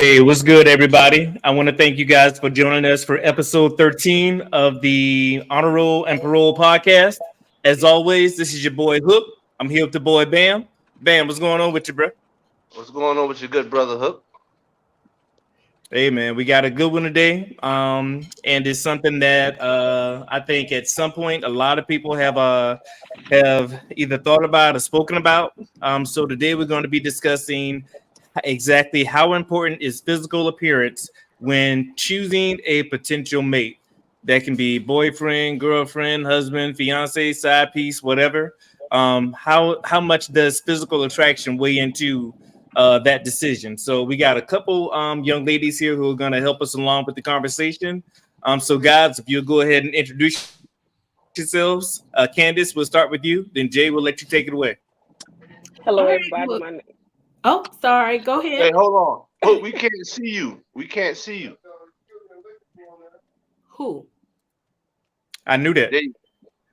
Hey, what's good, everybody? I want to thank you guys for joining us for episode 13 of the Honor Roll and Parole podcast. As always, this is your boy Hook. I'm here with the boy Bam. Bam, what's going on with you, bro? What's going on with your good brother Hook? Hey, man, we got a good one today. And it's something that I think at some point a lot of people have either thought about or spoken about. So today we're going to be discussing exactly how important is physical appearance when choosing a potential mate. That can be boyfriend, girlfriend, husband, fiance, side piece, whatever. How much does physical attraction weigh into that decision? So we got a couple young ladies here who are going to help us along with the conversation. So guys, if you'll go ahead and introduce yourselves, Candace, we'll start with you. Then Jay will let you take it away. Hello, All right, everybody. well, My name. oh, sorry. Go Hey, ahead. hold on. Hook, we can't see you. We can't see you. Who? I knew that.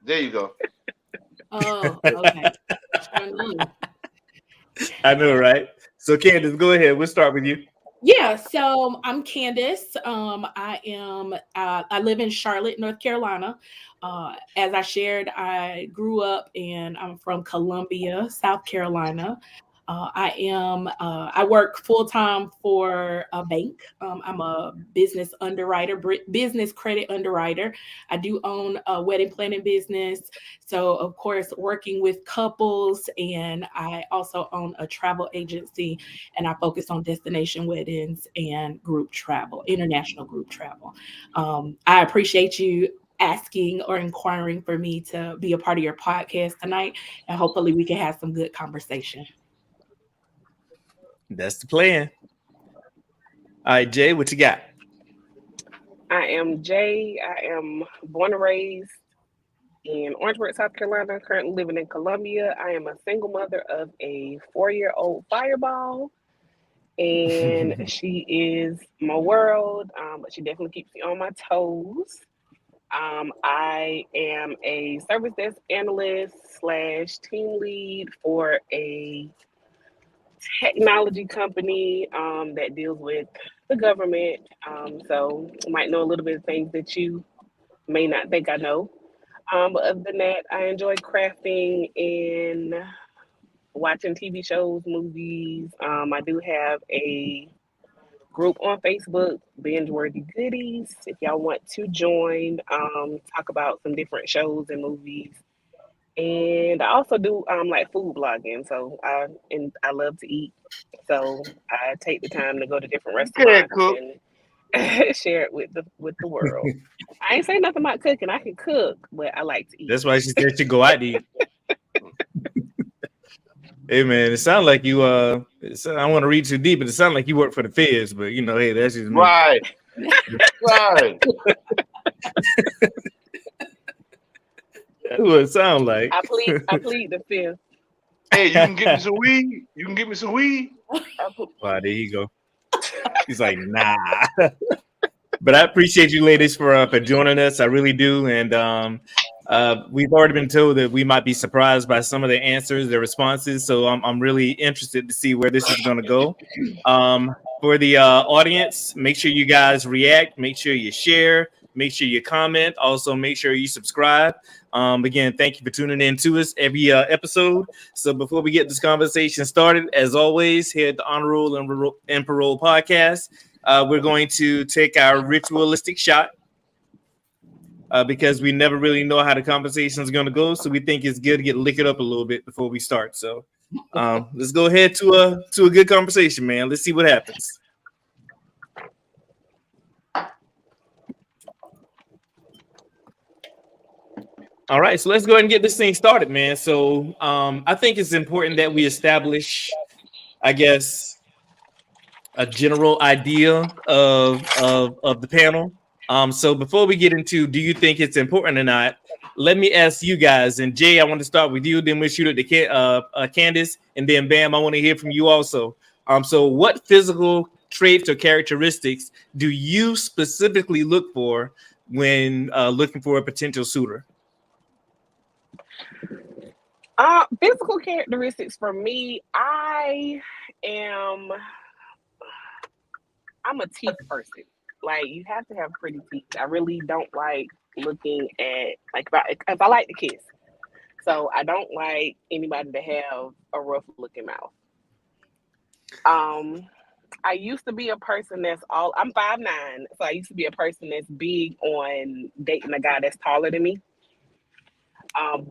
There you go. Oh, okay. Sure enough. I know, right? So Candace, go ahead. We'll start with you. Yeah, so I'm Candace. I live in Charlotte, North Carolina. As I shared, I grew up and I'm from Columbia, South Carolina. I work full time for a bank. I'm a business underwriter, business credit underwriter. I do own a wedding planning business. So, of course, working with couples, and I also own a travel agency, and I focus on destination weddings and group travel, international group travel. I appreciate you asking or inquiring for me to be a part of your podcast tonight, and hopefully we can have some good conversation. That's the plan. All right, Jay, what you got? I am Jay. I am born and raised in Orangeburg, South Carolina. Currently living in Columbia. I am a single mother of a 4-year-old fireball, and she is my world. But she definitely keeps me on my toes. I am a service desk analyst slash team lead for a technology company that deals with the government. So I might know a little bit of things that you may not think I know. But other than that, I enjoy crafting and watching TV shows, movies. I do have a group on Facebook, Binge Worthy Goodies. If y'all want to join, talk about some different shows and movies. And I also do like food blogging. So I love to eat. So I take the time to go to different You can't restaurants cook. and share it with the world. I ain't say nothing about cooking. I can cook, but I like to eat. That's why she said she go out to eat. Hey man, it sounds like you I don't want to read too deep, but it sounds like you work for the feds, but hey, that's just me. Right. Right. That's what it sounds like. I plead the fifth. Hey, you can get me some weed. You can get me some weed. Wow, there you go. He's like, nah. But I appreciate you ladies for joining us. I really do. And we've already been told that we might be surprised by some of the answers, the responses. So I'm really interested to see where this is going to go. For the audience, make sure you guys react. Make sure you share. Make sure you comment. Also, make sure you subscribe. Again, thank you for tuning in to us every episode. So before we get this conversation started, as always, here at the Honor Roll and Parole podcast, we're going to take our ritualistic shot because we never really know how the conversation is going to go. So we think it's good to get liquored up a little bit before we start. So let's go ahead to a good conversation, man. Let's see what happens. All right, so let's go ahead and get this thing started, man. So I think it's important that we establish, I guess, a general idea of the panel. So before we get into, do you think it's important or not? Let me ask you guys. And Jay, I want to start with you. Then we'll shoot it to Candace, and then Bam, I want to hear from you also. So what physical traits or characteristics do you specifically look for when looking for a potential suitor? Physical characteristics for me, I am I'm a teeth person. Like you have to have pretty teeth. I really don't like looking at like if I like to kiss. So I don't like anybody to have a rough looking mouth. Um, I used to be a person that's all I'm 5'9", so I used to be a person that's big on dating a guy that's taller than me.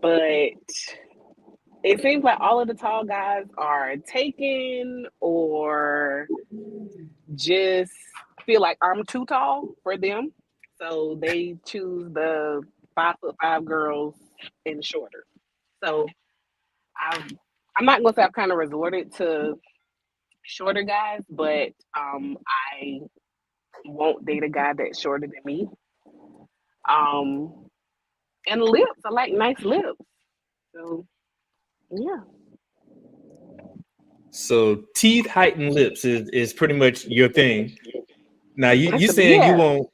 But it seems like all of the tall guys are taken or just feel like I'm too tall for them. So they choose the 5'5" girls and shorter. So I've, I'm not gonna say I've kind of resorted to shorter guys, but I won't date a guy that's shorter than me. Um, and lips, I like nice lips. So yeah, So teeth, height, and lips is pretty much your thing. Now you saying you yeah. won't,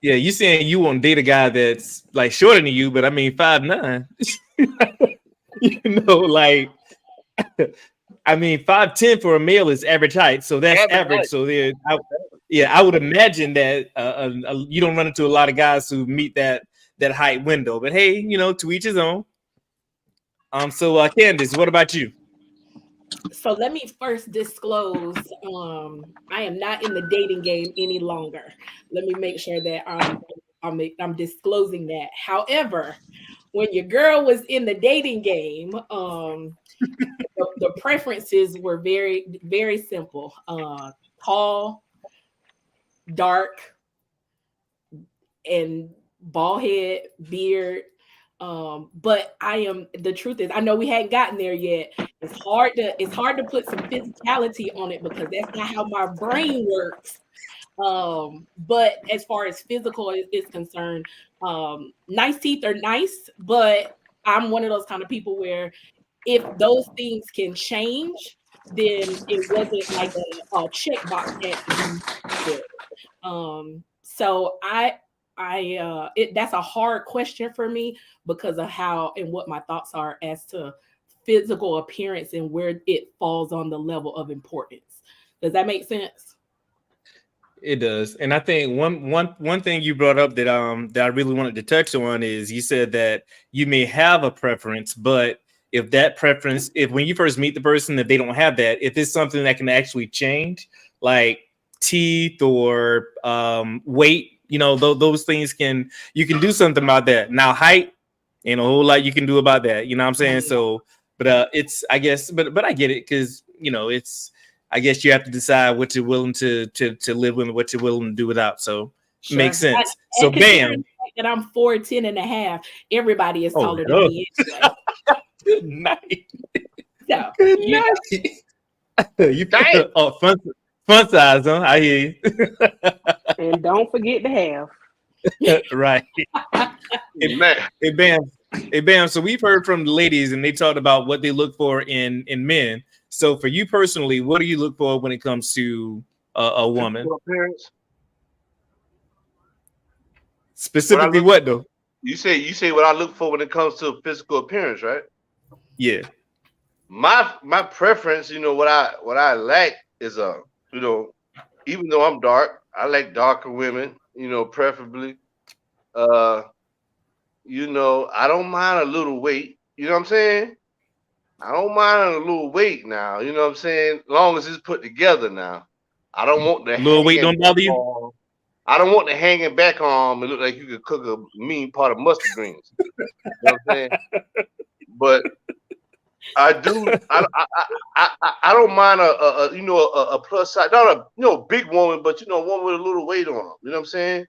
yeah, you saying you won't date a guy that's like shorter than you, but I mean 5'9". You know, like I mean 5'10" for a male is average height, so that's Average average. height. So there, yeah, I would imagine that you don't run into a lot of guys who meet that height window. But hey, you know, to each his own. So Candace, what about you? So let me first disclose I am not in the dating game any longer. Let me make sure that I'm disclosing that. However, when your girl was in the dating game, the preferences were very, very simple. Tall, dark, and bald head, beard. But the truth is I know we hadn't gotten there yet. It's hard to put some physicality on it because that's not how my brain works. But as far as physical is concerned, nice teeth are nice, but I'm one of those kind of people where if those things can change, then it wasn't like a checkbox had to be there. So that's a hard question for me because of how and what my thoughts are as to physical appearance and where it falls on the level of importance. Does that make sense? It does, and I think one thing you brought up that I really wanted to touch on is you said that you may have a preference, but if that preference, if when you first meet the person, if they don't have that, if it's something that can actually change, like teeth or weight, you know, those things you can do something about that. Now height, ain't a whole lot you can do about that. You know what I'm saying? So, but it's I guess, but I get it because you know it's I guess you have to decide what you're willing to live with and what you're willing to do without. So Sure. makes sense. So And considering bam. the fact that I'm 4'10" and a half, everybody is Oh, taller than God. me anyway. Good night. So Good you know, night. You Damn. oh, fun size, huh? I hear you. And don't forget to have. Right. Hey, Man, hey, bam. Hey, bam. So we've heard from the ladies, and they talked about what they look for in men. So for you personally, what do you look for when it comes to a woman? physical appearance. What I Specifically, look what though? you say what I look for when it comes to physical appearance, right? Yeah. My preference, what I like is you know, even though I'm dark, I like darker women, preferably. Uh, I don't mind a little weight. You know what I'm saying? I don't mind a little weight now. You know what I'm saying? As long as it's put together now. I don't want the Little weight hanging don't back bother you? arm. I don't want the hanging back arm and look like you could cook a mean pot of mustard greens. You know what I'm saying? But I do. I don't mind a plus size, not a big woman, but a woman with a little weight on them. You know what I'm saying?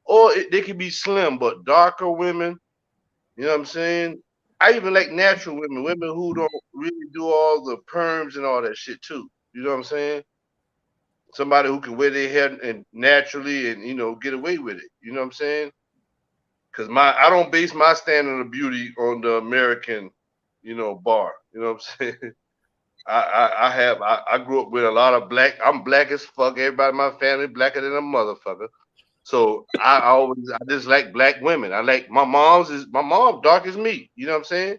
Or they could be slim, but darker women. You know what I'm saying? I even like natural women, women who don't really do all the perms and all that shit too. You know what I'm saying? Somebody who can wear their hair and naturally and get away with it. You know what I'm saying? Because I don't base my standard of beauty on the American, bar. You know what I'm saying? I grew up with a lot of black. I'm black as fuck. Everybody in my family blacker than a motherfucker. So I just like black women. I like my mom dark as me. You know what I'm saying?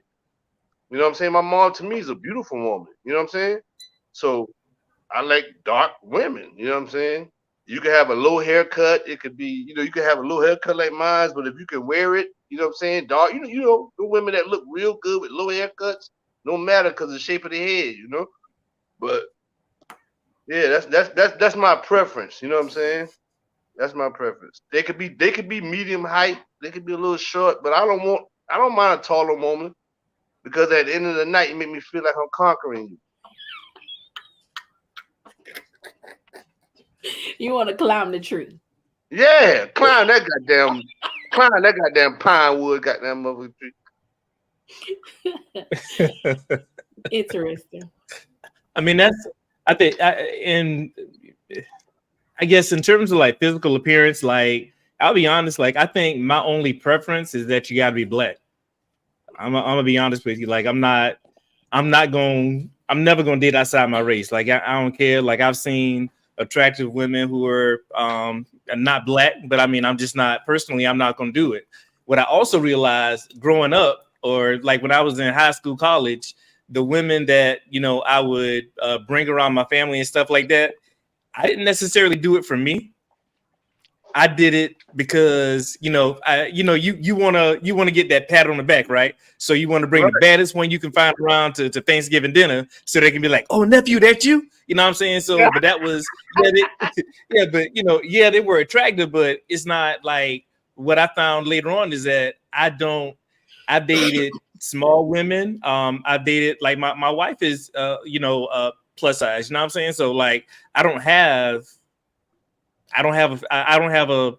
You know what I'm saying? My mom to me is a beautiful woman. You know what I'm saying? So I like dark women. You know what I'm saying? You can have a low haircut. It could be, you can have a low haircut like mine, but if you can wear it, you know what I'm saying? Dark, the women that look real good with low haircuts, no matter because of the shape of the head. But yeah, that's my preference. You know what I'm saying? That's my preference. They could be medium height. They could be a little short, but I don't mind a taller woman because at the end of the night, you make me feel like I'm conquering you. You want to climb the tree. Yeah, climb that goddamn pine wood, goddamn mother tree. Interesting. I mean, I think, and I guess in terms of like physical appearance, like I'll be honest, like I think my only preference is that you got to be black. I'm gonna be honest with you. Like I'm never gonna date outside my race. Like I don't care. Like I've seen attractive women who are not black, but I mean, I'm not gonna do it. What I also realized growing up, or like when I was in high school, college, the women that I would bring around my family and stuff like that, I didn't necessarily do it for me. I did it because you want to get that pat on the back, right? So you want to bring Right. the baddest one you can find around to Thanksgiving dinner, so they can be like, "Oh, nephew, that's you." You know what I'm saying? So, but that was yeah, they were attractive, but it's not like what I found later on is that I dated small women. I dated like my wife is plus size. You know what I'm saying? So like I don't have I don't have a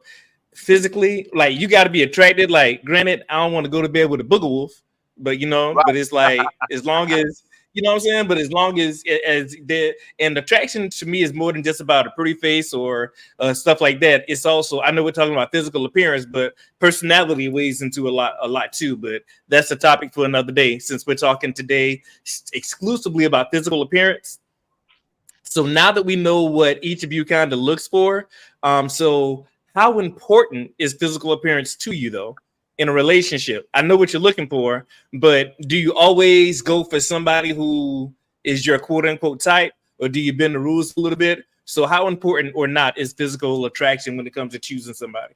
physically, like you got to be attracted. Like, granted, I don't want to go to bed with a booger wolf, but Right. but it's like as long as what I'm saying. But as long as and attraction to me is more than just about a pretty face or stuff like that. It's also, I know we're talking about physical appearance, but personality weighs into a lot too. But that's a topic for another day. Since we're talking today exclusively about physical appearance. So now that we know what each of you kind of looks for, so how important is physical appearance to you though in a relationship? I know what you're looking for, but do you always go for somebody who is your quote unquote type, or do you bend the rules a little bit? So how important or not is physical attraction when it comes to choosing somebody?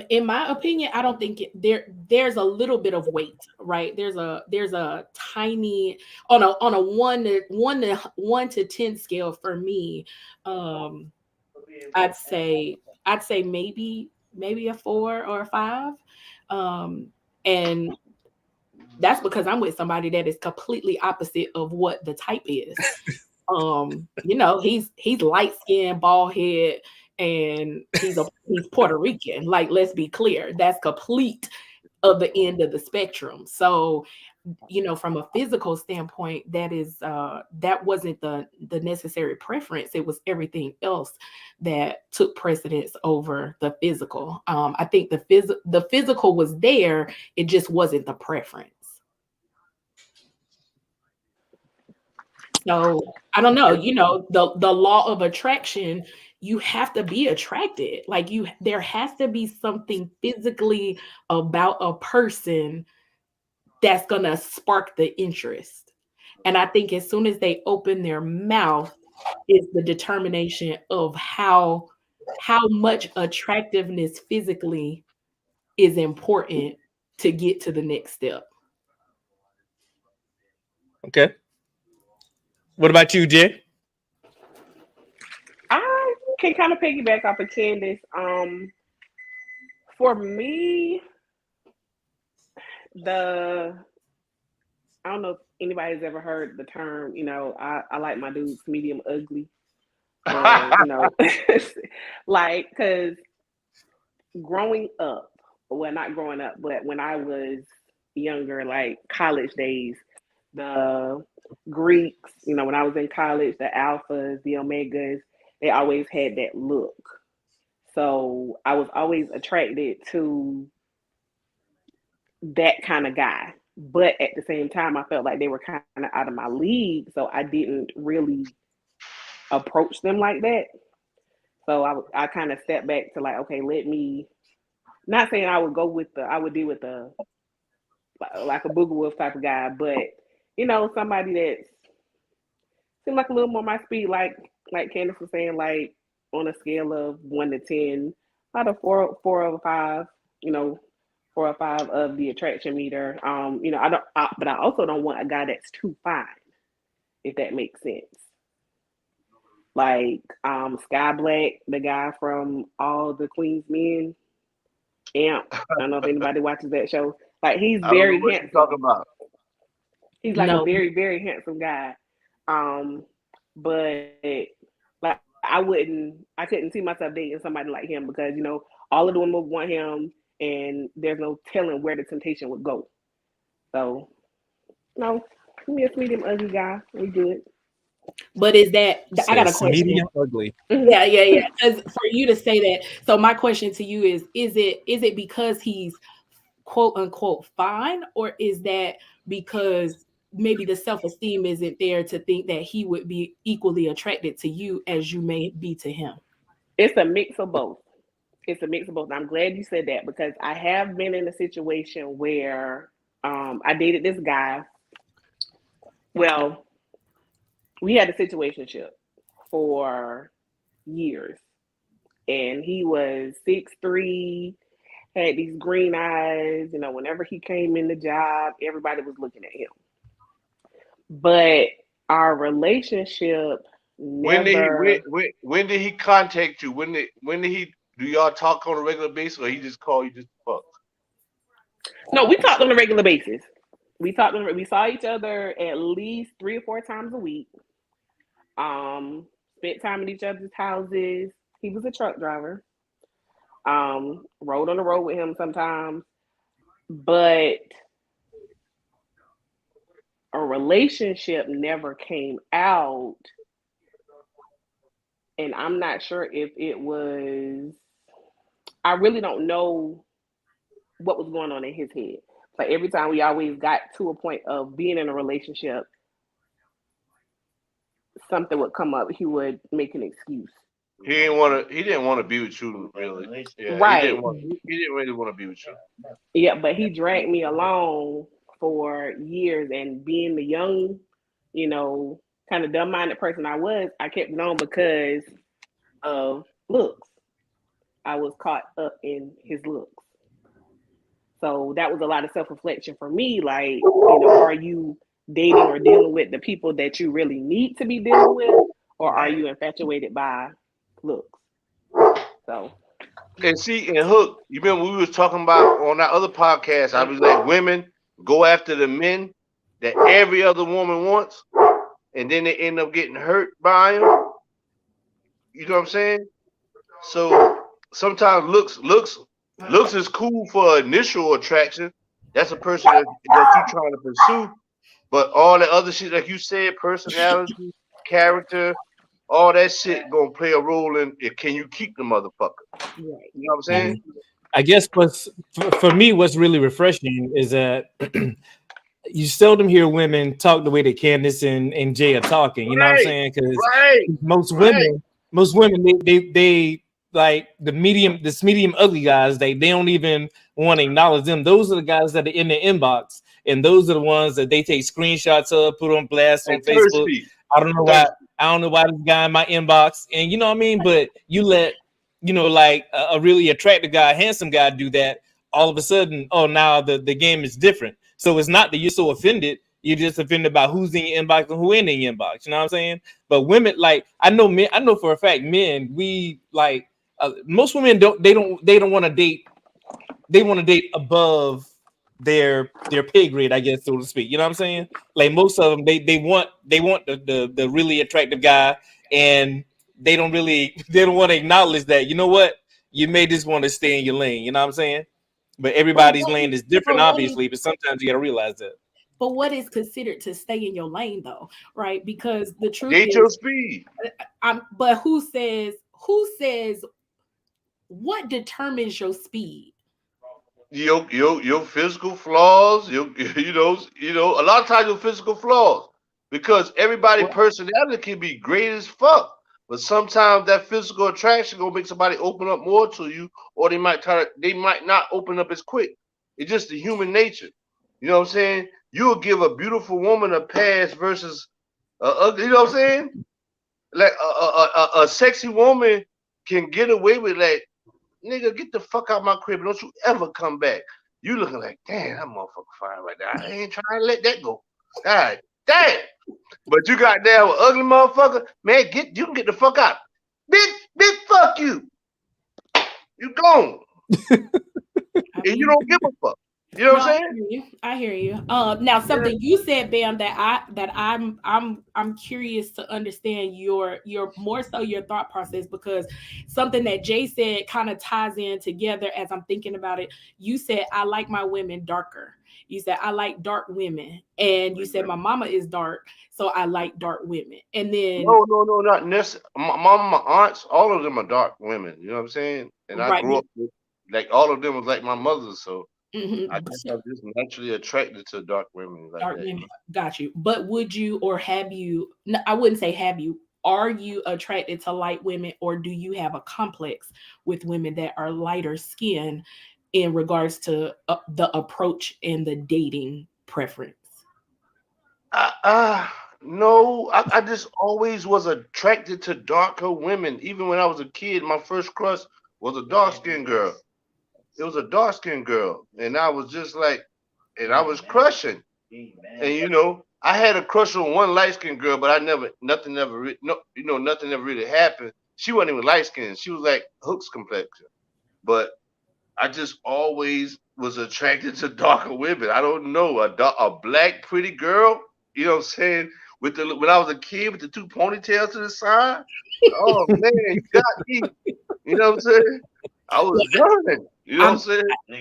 In my opinion, I don't think there's a little bit of weight, right? There's a tiny on a one to 10 scale for me. I'd say maybe a 4 or a 5. And that's because I'm with somebody that is completely opposite of what the type is. He's light skinned, bald head, and he's Puerto Rican. Like, let's be clear, that's complete of the end of the spectrum. So, from a physical standpoint, that wasn't the necessary preference. It was everything else that took precedence over the physical. I think the physical was there, it just wasn't the preference. So I don't know, the law of attraction, you have to be attracted. Like there has to be something physically about a person that's gonna spark the interest. And I think as soon as they open their mouth is the determination of how much attractiveness physically is important to get to the next step. Okay. What about you, Jay? I can kind of piggyback off of Candace. For me, I don't know if anybody's ever heard the term, I like my dudes medium ugly. Like, because growing up, well, not growing up, but when I was younger, like college days, the Greeks, when I was in college, the alphas, the omegas, they always had that look. So I was always attracted to that kind of guy. But at the same time, I felt like they were kind of out of my league. So I didn't really approach them like that. So I kind of stepped back to like, okay, not saying I would deal with the like a booger wolf type of guy, but somebody that seemed like a little more my speed, like like Candace was saying, like on a scale of 1 to 10, out of four over five, you know, 4 or 5 of the attraction meter. But I also don't want a guy that's too fine, if that makes sense. Like Sky Black, the guy from All the Queen's Men, Amp. I don't know if anybody watches that show. Like he's I don't know very what you're talking handsome. about. He's like a No, very, very handsome guy. But like I couldn't see myself dating somebody like him because all of the women want him, and there's no telling where the temptation would go. So no, give me a medium ugly guy. We good. but is that I got a Says question? medium ugly. Yeah, yeah, yeah. Because for you to say that, so my question to you is it because he's quote unquote fine, or is that because maybe the self-esteem isn't there to think that he would be equally attracted to you as you may be to him? It's a mix of both. It's a mix of both. I'm glad you said that because I have been in a situation where I dated this guy. Well, we had a situationship for years, and he was 6'3", had these green eyes. Whenever he came in the job, everybody was looking at him. But our relationship When did he never. when did he contact you? When did he do y'all talk on a regular basis, or he just call you just to fuck? No, we talked on a regular basis. We saw each other at least 3 or 4 times a week. Spent time at each other's houses. He was a truck driver. Rode on the road with him sometimes, but a relationship never came out, and I'm not sure if it was. I really don't know what was going on in his head. Like every time we always got to a point of being in a relationship, something would come up. He would make an excuse. He didn't want to. He didn't want to be with you, really. Yeah, he didn't Right. want. He didn't really want to be with you. Yeah, but he dragged me along for years, and being the young, you know, kind of dumb-minded person I was, I kept it on because of looks. I was caught up in his looks. So that was a lot of self-reflection for me. Like, are you dating or dealing with the people that you really need to be dealing with, or are you infatuated by looks? So And see, and Hook, you remember we was talking about on that other podcast? I was like, women go after the men that every other woman wants, and then they end up getting hurt by them. You know what I'm saying? So sometimes looks is cool for initial attraction. That's a person that you trying to pursue. But all the other shit, like you said, personality, character, all that shit gonna play a role in it. Can you keep the motherfucker? right. You know what I'm saying? I guess for me, what's really refreshing is that you seldom hear women talk the way that Candace and Jay are talking. You know what I'm Right, saying? Because right, most right. women, they like this medium ugly guys. They don't even want to acknowledge them. Those are the guys that are in the inbox, and those are the ones that they take screenshots of, put on blast on And Facebook. thirsty, I don't know why. thirsty. I don't know why this guy in my inbox, and you know what I mean. But you let like a really attractive guy, handsome guy, do that. All of a sudden, oh, now the game is different. So it's not that you're so offended. You're just offended about who's in your inbox and who ain't in your inbox. You know what I'm saying? But women, like I know men, I know for a fact, men, we like most women don't want to date. They want to date above their pay grade, I guess, so to speak. You know what I'm saying? Like most of them, they want the really attractive guy, and they don't want to acknowledge that. You know what? You may just want to stay in your lane. You know what I'm saying? But But everybody's what lane is is different, but what is obviously. But sometimes you got to realize that. but what is considered to stay in your lane though, right? Because the truth Gauge your is, speed. but who says what determines your speed? Your physical flaws, a lot of times your physical flaws. Because everybody Well, personality can be great as fuck. But sometimes that physical attraction gonna make somebody open up more to you, or they might not open up as quick. It's just the human nature. You know what I'm saying? You'll give a beautiful woman a pass versus ugly, you know what I'm saying? like a sexy woman can get away with like, nigga, get the fuck out my crib. Don't you ever come back. You looking like, damn, that motherfucker fine right there. I ain't trying to let that go. God damn. But you got down with ugly motherfucker, man, you can get the fuck out. Bitch, fuck you. You gone. I And you mean, don't give a fuck. You know no, what I'm saying? I hear you. Now Yeah. something you said, Bam, I'm curious to understand your more so your thought process, because something that Jay said kind of ties in together as I'm thinking about it. You said I like my women darker. You said I like dark women, and you said my mama is dark, so I like dark women. And then No, not necessarily. My mom, my aunts, all of them are dark women. You know what I'm saying? And I right, grew up with, like, all of them was like my mother, so I mhm, guess I'm just naturally attracted to dark women like dark that. women. Got you. But would you, or have you? No, I wouldn't say have you. Are you attracted to light women, or do you have a complex with women that are lighter skin in regards to the approach and the dating preference? No, I just always was attracted to darker women. Even when I was a kid, my first crush was a dark skinned girl. It was a dark skinned girl, and I was just like, and I was crushing. And I had a crush on one light skinned girl, but nothing ever, no, nothing ever really happened. She wasn't even light skinned. She was like Hook's complexion. But I just always was attracted to darker women. I don't know, a black pretty girl. You know what I'm saying? When I was a kid with the two ponytails to the side. Oh man, you got me. You know what I'm saying? I was done. You know what I'm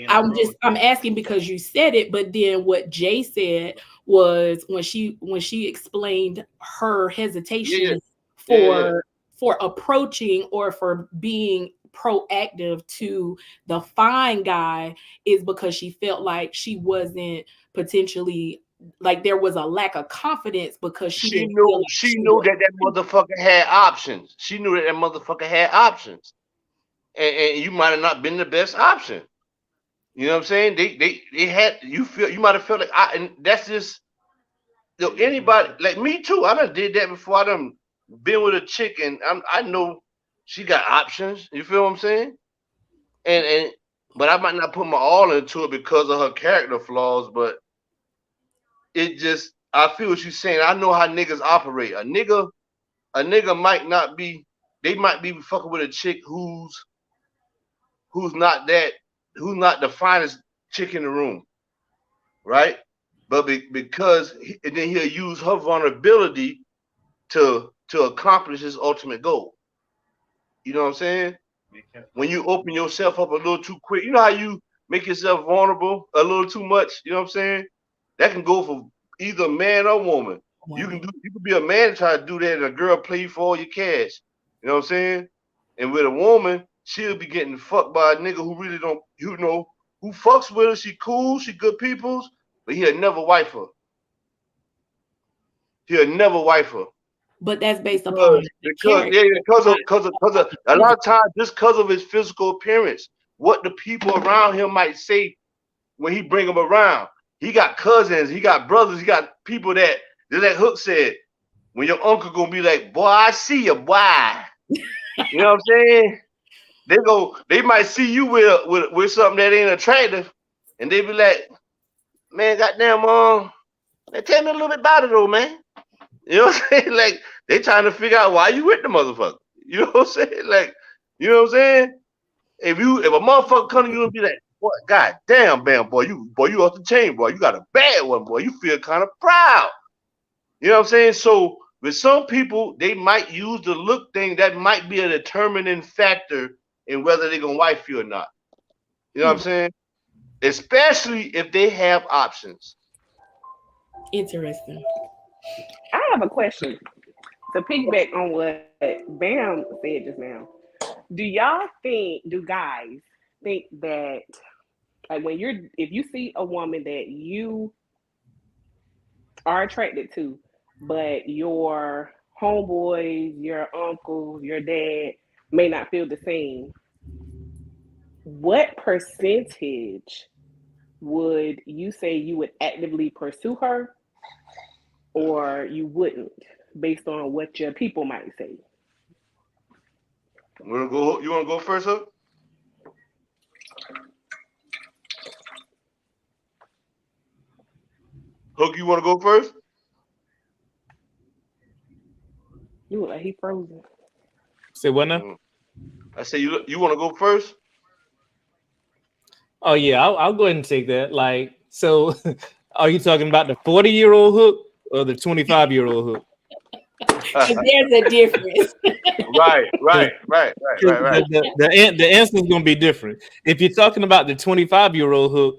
I'm saying? I'm asking because you said it, but then what Jay said was when she explained her Yeah, hesitation yeah, yeah. for approaching or for being proactive to the fine guy is because she felt like she wasn't potentially, like there was a lack of confidence because she She didn't feel knew like she she knew was that that free. motherfucker had options. She knew that that motherfucker had options, and you might have not been the best option. You know what I'm saying? They had you might have felt like and that's just anybody like me too. I done did that before. I done been with a chick and I know she got options. You feel what I'm saying? And but I might not put my all into it because of her character flaws. But it just I feel what she's saying. I know how niggas operate. A nigga might not be. They might be fucking with a chick who's not that who's not the finest chick in the room, right? But and then he'll use her vulnerability to accomplish his ultimate goal. You know what I'm saying? When you open yourself up a little too quick, you know how you make yourself vulnerable a little too much. You know what I'm saying? That can go for either man or woman. Woman. You could be a man and try to do that, and a girl play you for all your cash. You know what I'm saying? And with a woman, she'll be getting fucked by a nigga who really don't, who fucks with her. She cool, she good people's, but he'll never wife her. He'll never wife her. But that's based upon the Because character. yeah, Not because of a lot of times just because of his physical appearance, what the people around him might say when he bring them around. He got cousins, he got brothers, he got people that just like Hook said, when your uncle gonna be like, boy, I see you, boy. You know what I'm saying? They might see you with something that ain't attractive, and they be like, man, goddamn, man, tell me a little bit about it though, man. You know what I'm saying? Like they trying to figure out why you with the motherfucker. You know what I'm saying? Like, you know what I'm saying? If a motherfucker come to you and be like, boy, god damn, Bam, boy, you off the chain, boy. You got a bad one, boy. You feel kind of proud. You know what I'm saying? So with some people, they might use the look thing. That might be a determining factor in whether they're gonna wife you or not. You know what I'm saying? Especially if they have options. interesting. I have a question to piggyback on what Bam said just now. Do guys think that, like, if you see a woman that you are attracted to, but your homeboys, your uncles, your dad may not feel the same, what percentage would you say you would actively pursue her or you wouldn't? based on what your people might say. You want to go first, Hook? Hook, you want to go first? You look like he frozen. Say what now? I say you want to go first? Oh yeah, I'll go ahead and take that. Like, so are you talking about the 40-year-old Hook or the 25-year-old Hook? There's a difference. Right. The answer is going to be different. If you're talking about the 25-year-old Hook,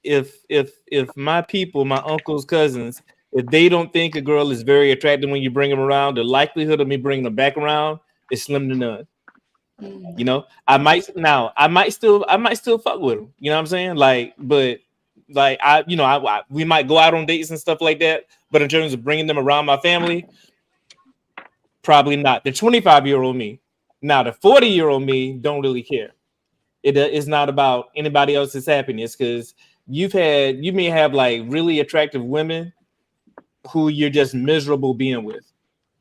if my people, my uncles, cousins, if they don't think a girl is very attractive when you bring them around, the likelihood of me bringing them back around is slim to none. You know, I might still fuck with them. You know what I'm saying? Like, but like we might go out on dates and stuff like that. But in terms of bringing them around my family, probably not. The 25-year-old me. Now the 40-year-old me don't really care. It's not about anybody else's happiness, because you may have like really attractive women who you're just miserable being with.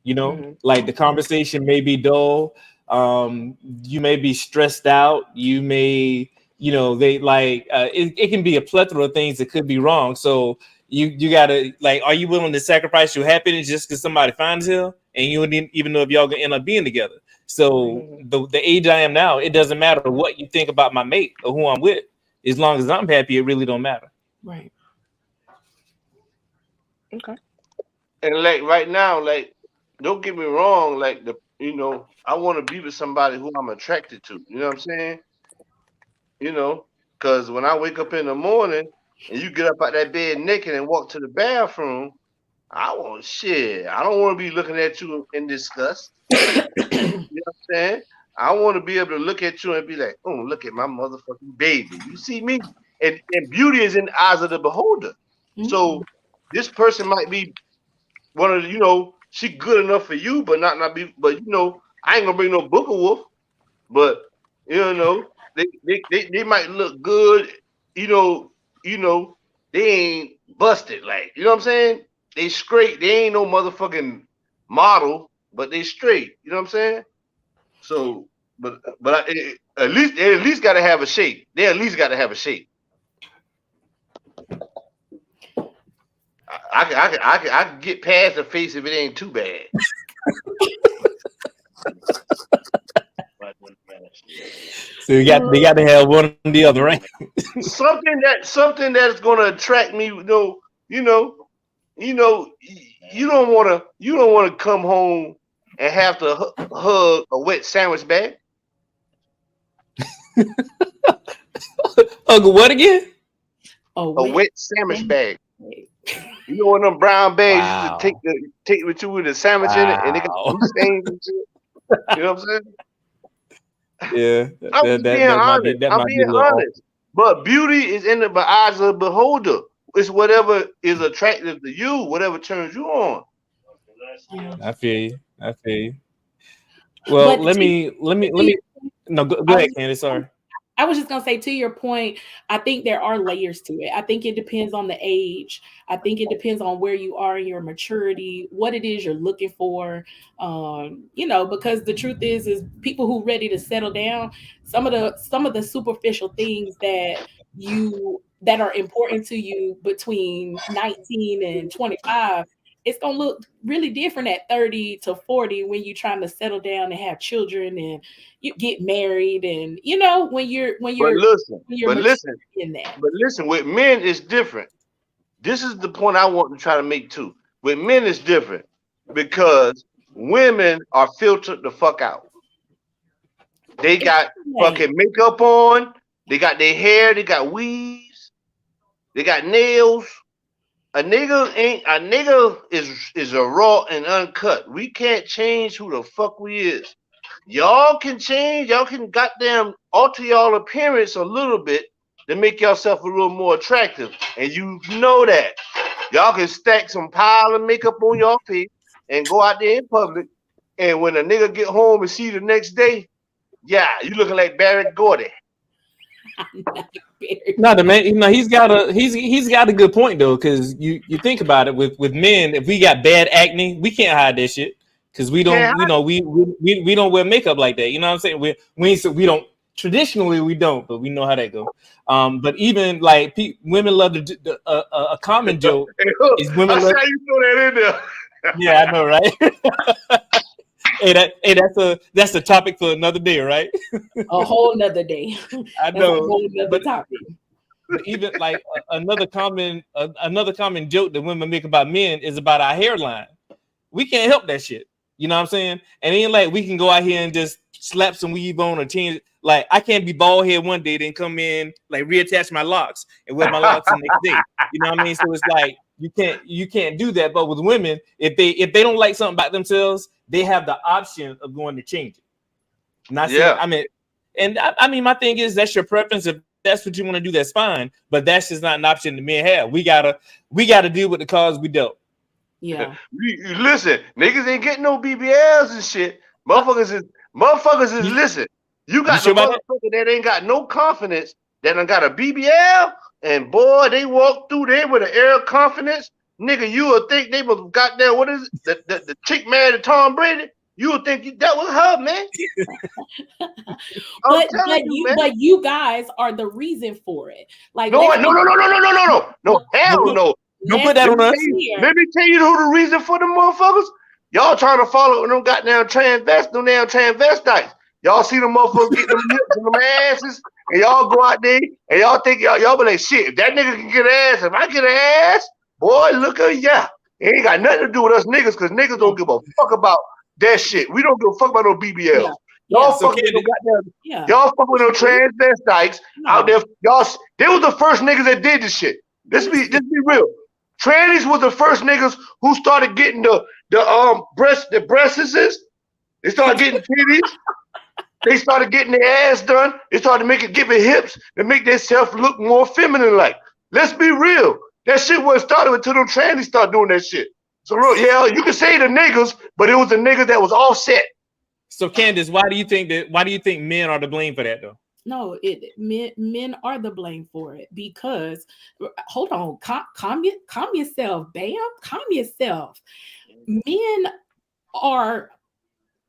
You know, like the conversation may be dull. You may be stressed out. You may, they like it can be a plethora of things that could be wrong. So you gotta, like, are you willing to sacrifice your happiness just because somebody finds him and you didn't even know if y'all gonna end up being together? So the age I am now, it doesn't matter what you think about my mate or who I'm with. As long as I'm happy, it really don't matter. Right. Okay. And like right now, like, don't get me wrong, like I want to be with somebody who I'm attracted to. You know what I'm saying? Because when I wake up in the morning and you get up out that bed naked and walk to the bathroom, I don't want to be looking at you in disgust. You know what I'm saying? I want to be able to look at you and be like, oh, look at my motherfucking baby. You see me? And beauty is in the eyes of the beholder. So this person might be one of the, she good enough for you, but not be, but I ain't gonna bring no Booker Wolf, but they might look good, they ain't busted, like, you know what I'm saying? They straight, they ain't no motherfucking model, but they straight, you know what I'm saying? So, but at least gotta have a shape. They at least gotta have a shape. I can get past the face if it ain't too bad. So they got to have one or the other, right? something that's gonna attract me. You don't wanna come home and have to hug a wet sandwich bag. Uncle, what again? A wet sandwich bag. You know, one of them brown bags you used to take with you with a sandwich in it, and they got glue stains and shit. You know what I'm saying? Yeah, I'm being honest. I'm being honest. But beauty is in the eyes of the beholder. It's whatever is attractive to you, whatever turns you on. I feel you. Well, let me. No, go ahead, Candace. Sorry. I was just going to say, to your point, I think there are layers to it. I think it depends on the age. I think it depends on where you are in your maturity, what it is you're looking for. Because the truth is people who ready to settle down, some of the superficial things that are important to you between 19 and 25, it's going to look really different at 30 to 40 when you're trying to settle down and have children and you get married, and when you're listen, with men it's different. This is the point I want to try to make too. With men it's different because women are filtered the fuck out. They got fucking makeup on, they got their hair, they got weaves, they got nails. A nigga is a raw and uncut. We can't change who the fuck we is. Y'all can change. Y'all can goddamn alter y'all appearance a little bit to make yourself a little more attractive. And you know that. Y'all can stack some pile of makeup on your face and go out there in public. And when a nigga get home and see you the next day, yeah, you looking like Barrett Gordy. No, the man, he's got a good point though, because you think about it with men, if we got bad acne, we can't hide that shit because we don't, we don't wear makeup like that. You know what I'm saying? We don't traditionally we don't, but we know how that goes. But even like women love to do a common joke Hey, look, is I women see love. how you throw that in there. Yeah, I know, right? That's a topic for another day, right? A whole nother day. I That's a know, whole nother but topic. even like another common joke that women make about men is about our hairline. We can't help that shit. You know what I'm saying? And ain't like we can go out here and just slap some weave on or change. Like I can't be bald head one day, then come in like reattach my locks and wear my locks the next day. You know what I mean? So it's like you can't do that. But with women, if they don't like something about themselves, they have the option of going to change it. Not saying, I mean, and I mean, my thing is that's your preference. If that's what you want to do, that's fine. But that's just not an option the men have. We gotta deal with the cards we dealt. Yeah. Listen, niggas ain't getting no BBLs and shit. Motherfuckers is listen. You got the motherfucker that ain't got no confidence that done got a BBL, and boy, they walk through there with an air of confidence. Nigga, you would think they was got there. What is it? The chick married to Tom Brady? You would think that was her, man. But you guys are the reason for it. Like no, hell no. Don't put that on us. Let me tell you who the reason for the motherfuckers. Y'all trying to follow them goddamn transvestites. Y'all see them motherfuckers get them lips and them asses, and y'all go out there and y'all think y'all be like, shit, if that nigga can get ass, if I get an ass, boy, look at ya. It ain't got nothing to do with us niggas, because niggas don't give a fuck about that shit. We don't give a fuck about no BBLs. Y'all fucking y'all fucking with no transvestites out there. Y'all, they was the first niggas that did this shit. Let's be real. Trannies was the first niggas who started getting the breasts. They started getting titties. They started getting their ass done. They started giving hips to make themselves look more feminine like. Let's be real. That shit wasn't started until them trannies started doing that shit. So yeah, you can say the niggas, but it was the niggas that was offset. So Candace, why do you think men are to blame for that though? No, men are the blame for it because hold on, calm yourself, bam, calm yourself.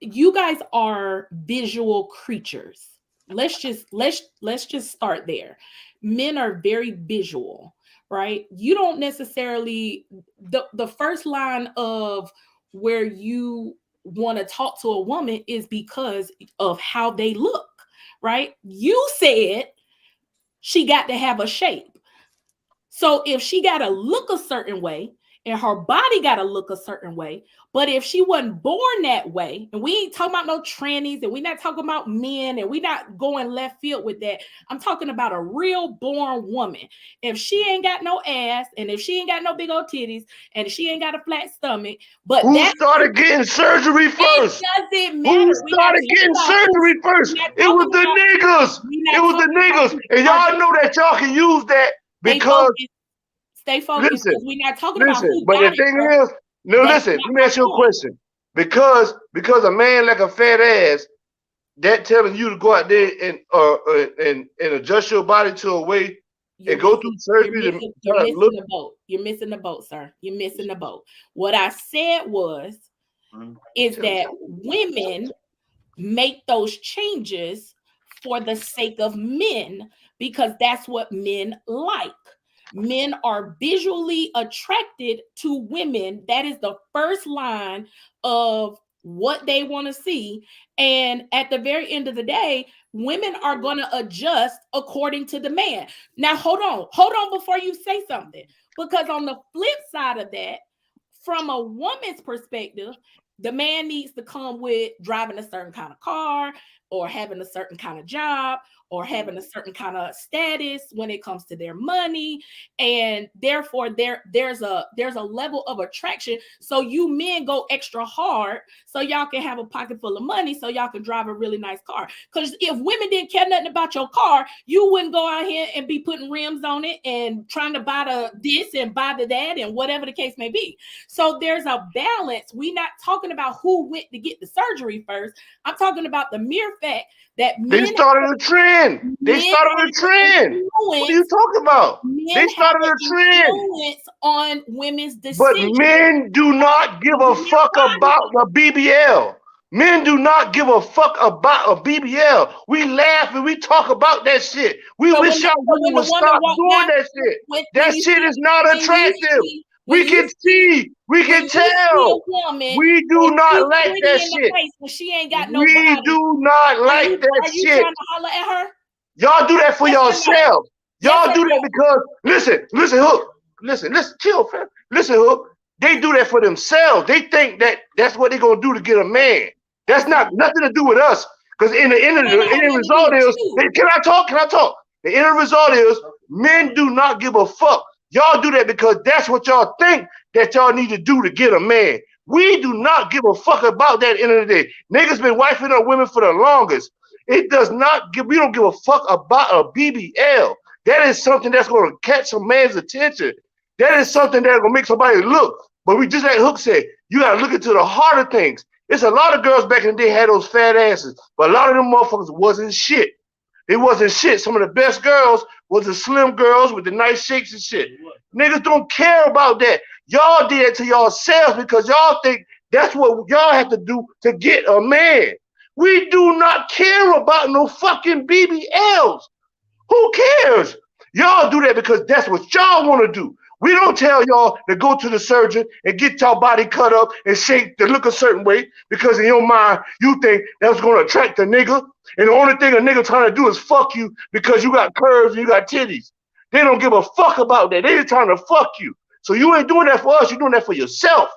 You guys are visual creatures. Let's just start there. Men are very visual, right? You don't necessarily the first line of where you want to talk to a woman is because of how they look. Right? You said she got to have a shape. So if she got to look a certain way and her body got to look a certain way, but if she wasn't born that way, and we ain't talking about no trannies, and we not talking about men, and we not going left field with that. I'm talking about a real born woman. If she ain't got no ass, and if she ain't got no big old titties, and if she ain't got a flat stomach, but who started getting surgery first? It doesn't matter. Who started getting surgery first? It was the niggas. It was the niggas. And y'all know that y'all can use that because stay focused. Listen, we're not talking about who but got the thing is, listen, let me ask you a question. Because a man like a fat ass, that telling you to go out there and adjust your body to a way and go through surgery. You're missing the boat, sir. You're missing the boat. What I said is that women make those changes for the sake of men because that's what men like. Men are visually attracted to women. That is the first line of what they want to see. And at the very end of the day, women are going to adjust according to the man. Now, hold on before you say something, because on the flip side of that, from a woman's perspective, the man needs to come with driving a certain kind of car or having a certain kind of job or having a certain kind of status when it comes to their money. And therefore there's a level of attraction. So you men go extra hard so y'all can have a pocket full of money so y'all can drive a really nice car. Because if women didn't care nothing about your car, you wouldn't go out here and be putting rims on it and trying to buy this and buy that and whatever the case may be. So there's a balance. We're not talking about who went to get the surgery first. I'm talking about the mere fact that They men started a trend. They men started a have trend. an What are you influence. talking about? Men They have started an a trend. influence on women's But decisions. men do not give a fuck about the BBL. Men do not give a fuck about a BBL. We laugh and we talk about that shit. We So wish y'all women when the would woman stop walked doing out, that shit. when That you shit see is not when you attractive. see when We you can see see. We when can you see a tell. woman We do and she's not like pretty that in the shit. face when she ain't got no We body, do not like that are you shit. trying to holler at her? Y'all do that for Yes or no? yourselves. Yes Y'all or do that no? because listen, Hook. Listen, chill, fam. Listen, Hook. They do that for themselves. They think that that's what they're gonna do to get a man. That's not nothing to do with us. Because in the end of Men the have end nothing to do result with is, you. can I talk? Can I talk? The end result is men do not give a fuck. Y'all do that because that's what y'all think that y'all need to do to get a man. We do not give a fuck about that at the end of the day. Niggas been wifing up women for the longest. It does not give, we don't give a fuck about a BBL. That is something that's going to catch a man's attention. That is something that's going to make somebody look. But we just like Hook said, you got to look into the heart of things. It's a lot of girls back in the day had those fat asses, but a lot of them motherfuckers wasn't shit. It wasn't shit. Some of the best girls was the slim girls with the nice shapes and shit. Niggas don't care about that. Y'all did it to yourselves because y'all think that's what y'all have to do to get a man. We do not care about no fucking BBLs. Who cares? Y'all do that because that's what y'all want to do. We don't tell y'all to go to the surgeon and get your body cut up and shaped to look a certain way because in your mind you think that's going to attract a nigga. And the only thing a nigga trying to do is fuck you because you got curves and you got titties. They don't give a fuck about that. They just trying to fuck you. So you ain't doing that for us. You're doing that for yourself.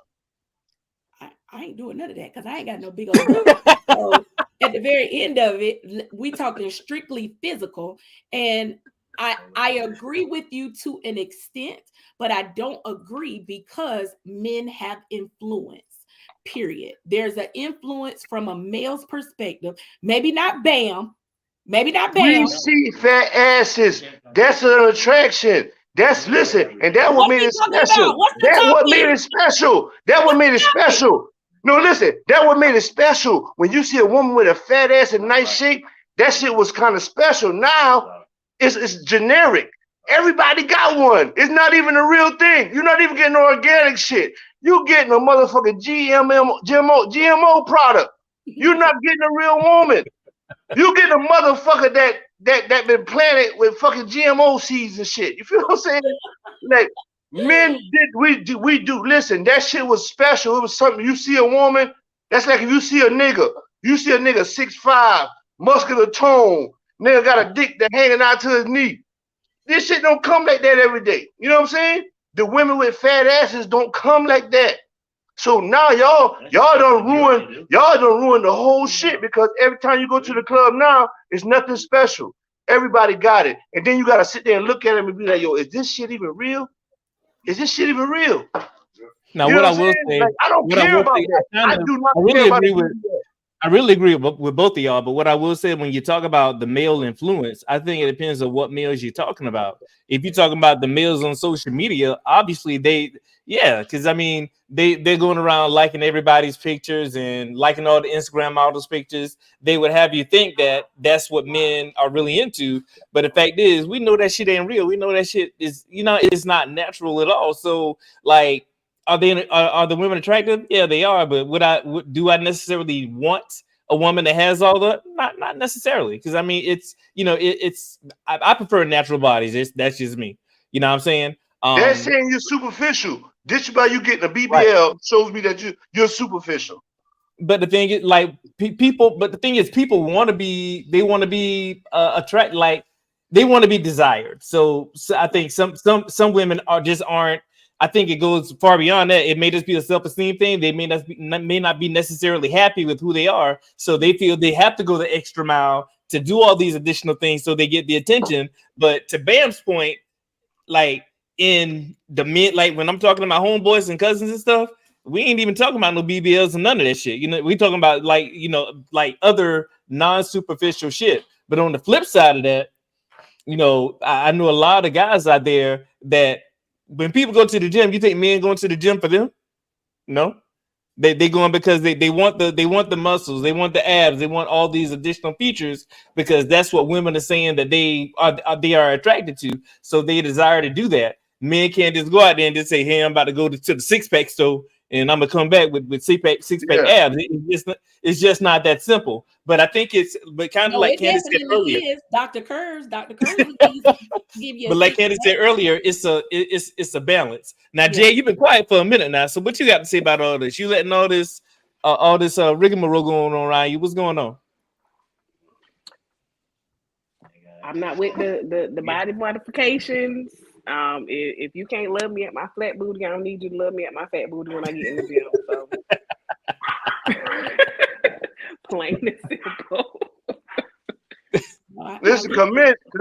I ain't doing none of that because I ain't got no big old butt. So at the very end of it, we talking strictly physical. And I agree with you to an extent, but I don't agree because men have influence. Period. There's an influence from a male's perspective. Maybe not bam. Maybe not We bam. see fat asses. That's an attraction. That's listen, and that what What's made he it talking special. about? What's the That what made topic? it special. That what made it special. No, listen, that what made it special. When you see a woman with a fat ass and nice shape, that shit was kind of special. Now it's generic. Everybody got one. It's not even a real thing. You're not even getting organic shit. You getting a motherfucking GMO product. You're not getting a real woman. You get a motherfucker that been planted with fucking GMO seeds and shit. You feel what I'm saying? Like men did we do listen, that shit was special. It was something you see a woman, that's like if you see a nigga, 6'5", muscular tone, nigga got a dick that hanging out to his knee. This shit don't come like that every day. You know what I'm saying? The women with fat asses don't come like that. So now y'all done ruin the whole shit because every time you go to the club now, it's nothing special. Everybody got it. And then you gotta sit there and look at them and be like, yo, is this shit even real? Is this shit even real? Now, You know what I what I'm will saying? say, Like, I don't what I care will about say, that. I do not I really care about agree the with. I really agree with both of y'all, but what I will say when you talk about the male influence, I think it depends on what males you're talking about. If you're talking about the males on social media, obviously because I mean they're going around liking everybody's pictures and liking all the Instagram models pictures. They would have you think that that's what men are really into, but the fact is, we know that shit ain't real. We know that shit is it's not natural at all. So like. Are the women attractive? Yeah, they are. But do I necessarily want a woman that has all that? Not necessarily, because I mean I prefer natural bodies. That's just me. You know what I'm saying? They're saying you're superficial. Just by you getting a Right. BBL shows me that you're superficial. But the thing is, like people. But the thing is, people want to be. They want to be attract. Like they want to be desired. So I think some women aren't. I think it goes far beyond that. It may just be a self-esteem thing. They may not be necessarily happy with who they are, so they feel they have to go the extra mile to do all these additional things so they get the attention. But to Bam's point, like in the mid, like when I'm talking to my homeboys and cousins and stuff, we ain't even talking about no BBLs and none of that shit. We talking about like other non-superficial shit. But on the flip side of that, I know a lot of guys out there that when people go to the gym, you think men going to the gym for them? No, They going because they want the muscles, they want the abs, they want all these additional features because that's what women are saying that they are attracted to. So they desire to do that. Men can't just go out there and just say, "Hey, I'm about to go to the six pack store and I'm gonna come back with six pack Yeah. abs." It's just not that simple. But I think but kind of like it Candace said definitely earlier. is. Dr. Kurz give you But a like six Candace said earlier, it's a balance. Now, Yeah. Jay, you've been quiet for a minute now. So what you got to say about all this? You letting all this rigmarole going on around you? What's going on? I'm not with the body modifications. If you can't love me at my flat booty, I don't need you to love me at my fat booty when I get in the gym. So plain and simple.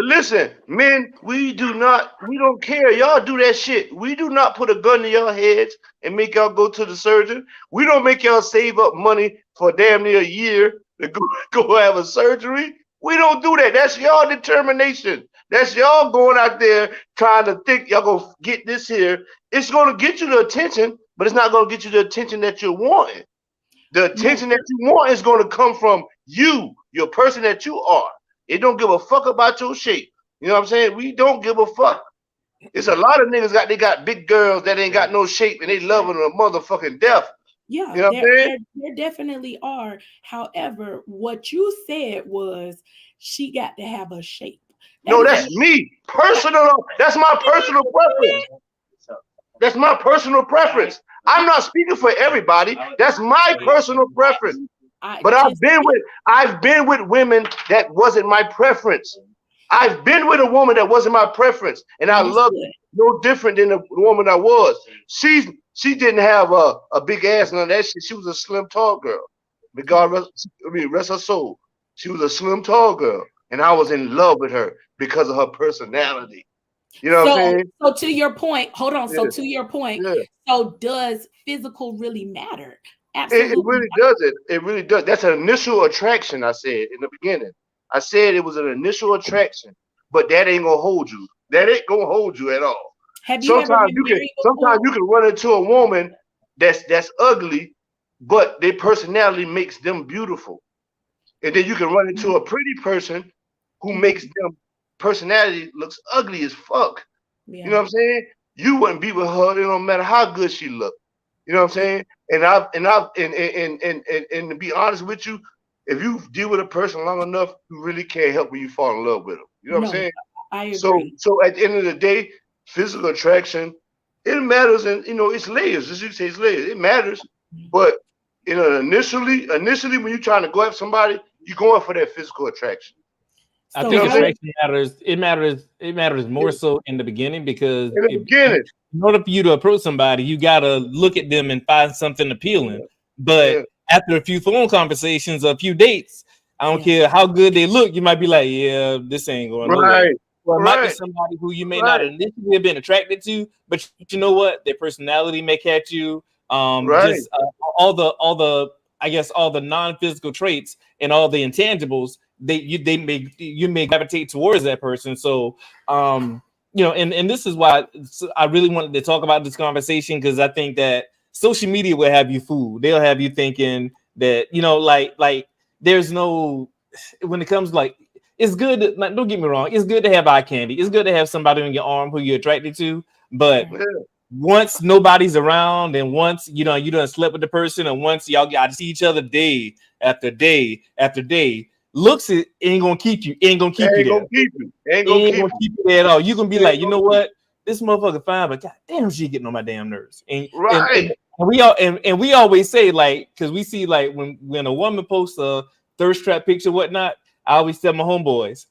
Listen, men, we don't care. Y'all do that shit. We do not put a gun to y'all heads and make y'all go to the surgeon. We don't make y'all save up money for damn near a year to go have a surgery. We don't do that. That's y'all determination. That's y'all going out there trying to think y'all gonna get this here. It's gonna get you the attention, but it's not gonna get you the attention that you're wanting. The attention that you want is gonna come from you, your person that you are. It don't give a fuck about your shape. You know what I'm saying? We don't give a fuck. It's a lot of niggas got big girls that ain't got no shape and they loving a motherfucking death. Yeah, you know what I'm saying? there definitely are. However, what you said was she got to have a shape. No, that's me. Personal. That's my personal preference. That's my personal preference. I'm not speaking for everybody. That's my personal preference. But I've been with women that wasn't my preference. I've been with a woman that wasn't my preference, and I loved it no different than the woman I was. She didn't have a big ass, none of that shit. She was a slim, tall girl. But God rest her soul. She was a slim, tall girl, and I was in love with her because of her personality. You know what I'm saying? So to your point, hold on. Yeah. So to your point, Yeah. so does physical really matter? Absolutely. It really does. It really does. That's an initial attraction. I said in the beginning. I said it was an initial attraction, but that ain't gonna hold you. That ain't gonna hold you at all. Have you ever been married before? Sometimes you can run into a woman that's ugly, but their personality makes them beautiful. And then you can run into a pretty person who makes them personality looks ugly as fuck. Yeah. You know what I'm saying? You wouldn't be with her, it don't matter how good she looked. You know what I'm saying? And to be honest with you, if you deal with a person long enough, you really can't help when you fall in love with them. You know what I'm saying? I agree. So at the end of the day, physical attraction, it matters, and it's layers. As you say, it's layers. It matters, but initially when you're trying to go after somebody, you're going for that physical attraction. I think attraction matters. It matters more so in the beginning because in order for you to approach somebody, you gotta look at them and find something appealing. But after a few phone conversations, a few dates, I don't care how good they look, you might be like, yeah, this ain't going nowhere. Or it might be somebody who you may not initially have been attracted to, but you know what? Their personality may catch you. Just all the non-physical traits and all the intangibles you may gravitate towards that person. So and this is why I really wanted to talk about this conversation, because I think that social media will have you fooled. They'll have you thinking that like there's no, when it comes like, it's good to, don't get me wrong, it's good to have eye candy, it's good to have somebody on your arm who you're attracted to, but once nobody's around and once you done slept with the person and once y'all got to see each other day after day after day, looks it ain't gonna keep you there. Ain't gonna keep you there at all. You gonna be like, you know what, this motherfucker fine, but god damn, she getting on my damn nerves. And we always say, like, because we see like when a woman posts a thirst trap picture, whatnot, I always tell my homeboys,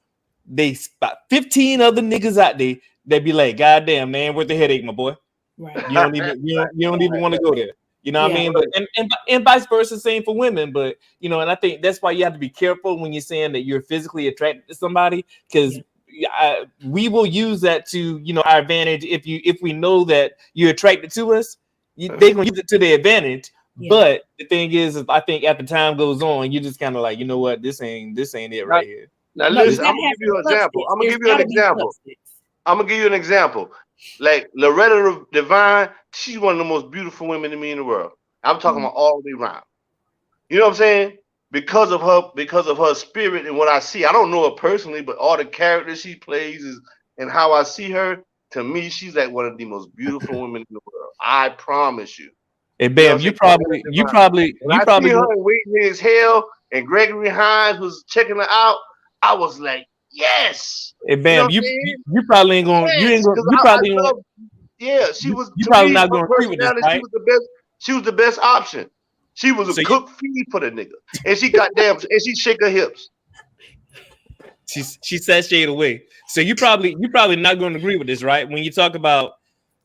they spot 15 other niggas out there that be like, god damn, man, worth the headache, my boy. Right. You don't even want to go there. You know what I mean? But and vice versa, same for women. But and I think that's why you have to be careful when you're saying that you're physically attracted to somebody, because we will use that to our advantage. If we know that you're attracted to us, they're gonna use it to their advantage. Yeah. But the thing is, I think as the time goes on, you just kind of like, you know what, this ain't it right here. Now listen, I'm gonna give you an example. I'm gonna give you an example. Like Loretta Devine, she's one of the most beautiful women to me in the world. I'm talking about all the way around. You know what I'm saying? Because of her spirit and what I see. I don't know her personally, but all the characters she plays and how I see her. To me, she's like one of the most beautiful women in the world. I promise you. Hey, You know what Bam, I'm you saying? probably, you probably, When you I see probably, her in Waiting His Hell and Gregory Hines was checking her out, I was like, yes. hey, You know Bam, what I'm saying? you probably ain't gonna, you ain't Yes, gonna, because you I probably ain't, love. Yeah, she was you to probably me. not Her gonna agree with this, personality, right? She was the best option. She was a So you, cook feed for the nigga, and she got damn, and she shake her hips. she sashayed away. So you probably not gonna agree with this, right? When you talk about,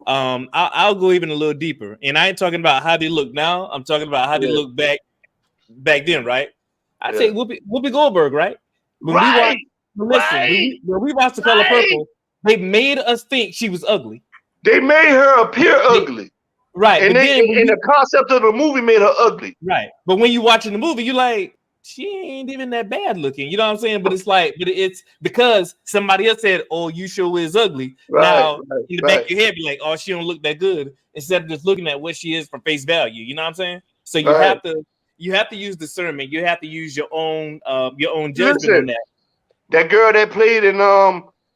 I'll go even a little deeper, and I ain't talking about how they look now. I'm talking about how they Yeah, look back then, right? I yeah. take Whoopi Goldberg, right? When we watch, Right, listen, right, when we watched The Color right. Purple, they made us think she was ugly. They made her appear They, ugly, right, and but they then when and the you concept of the movie made her ugly. right, but when you watching the movie, you like she ain't even that bad looking. You know what I'm saying? But it's like, but it's because somebody else said, "Oh, you sure is ugly." Right, Now right, in the back right, of your head, be like, "Oh, she don't look that good," instead of just looking at what she is for face value. You know what I'm saying? So right. you have to use discernment. You have to use your own judgment on Listen, that. that girl that played in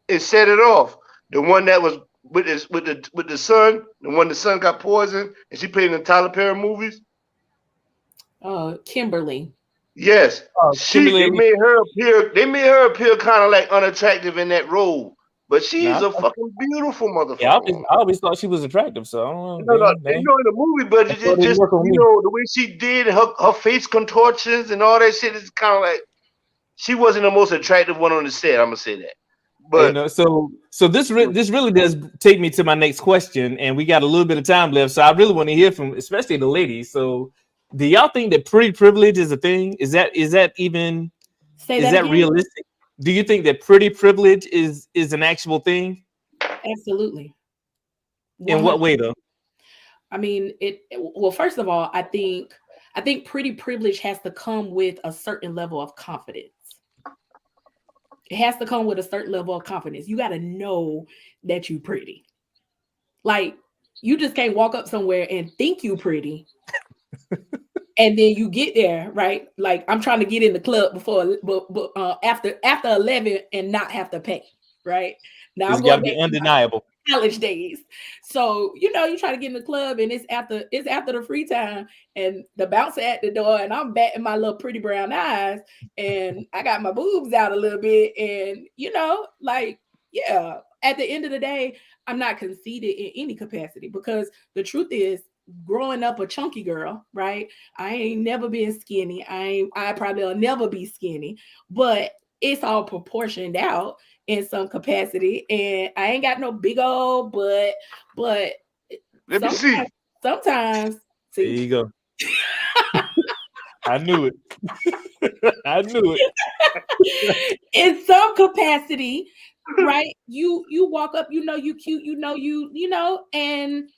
it Set It Off, the one that was with the son, the one the son got poisoned, and she played in the Tyler Perry movies. Kimberly. Yes, Kimberly, they made her appear kind of like unattractive in that role, but she's nah, a fucking beautiful yeah, motherfucking woman. I always thought she was attractive. So I don't know. No, no, They in the movie, but that it's didn't just work on me. the way she did her face contortions and all that shit is kind of like she wasn't the most attractive one on the set. I'm gonna say that, You but know, so this really does take me to my next question, and we got a little bit of time left, so I really want to hear from especially the ladies. So, do y'all think that pretty privilege is a thing? Is that even Say is that that again. realistic? Do you think that pretty privilege is an actual thing? Absolutely. In what way though? 100%. I mean, well, first of all, I think pretty privilege has to come with a certain level of confidence. It has to come with a certain level of confidence. You got to know that you pretty. Like, you just can't walk up somewhere and think you pretty, and then you get there, right? Like, I'm trying to get in the club after 11 and not have to pay, right? Now It's I'm got to going be back to my undeniable. college days. So, you try to get in the club and it's after the free time and the bouncer at the door and I'm batting my little pretty brown eyes and I got my boobs out a little bit and like, yeah, at the end of the day, I'm not conceited in any capacity because the truth is growing up a chunky girl, right? I ain't never been skinny. I probably will never be skinny, but it's all proportioned out in some capacity. And I ain't got no big old butt, but let me see. sometimes, There see, you go. I knew it. I knew it. in some capacity, right? You walk up, you cute, and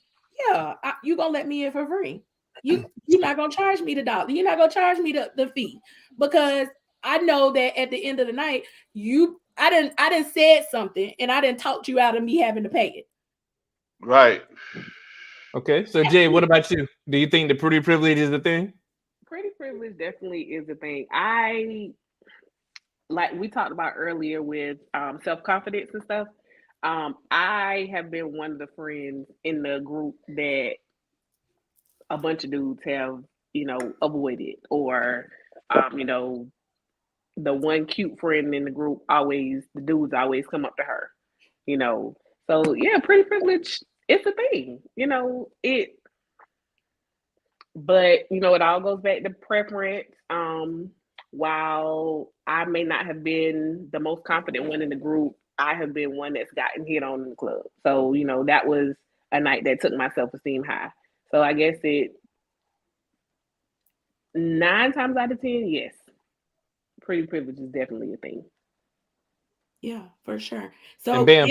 yeah, you gonna let me in for free. You're not gonna charge me the dollar. You're not gonna charge me the fee because I know that at the end of the night, I didn't said something and I didn't talk you out of me having to pay it. Right. Okay, so Jay, what about you? Do you think the pretty privilege is a thing? Pretty privilege definitely is a thing. I like we talked about earlier with self confidence and stuff. I have been one of the friends in the group that a bunch of dudes have, avoided, or the one cute friend in the group always the dudes always come up to her, you know. So yeah, pretty privilege it's a thing, but it all goes back to preference. While I may not have been the most confident one in the group, I have been one that's gotten hit on in the club. So, that was a night that took my self-esteem high. So I guess it 9 times out of 10, yes, pretty privilege is definitely a thing. Yeah, for sure. And So bam,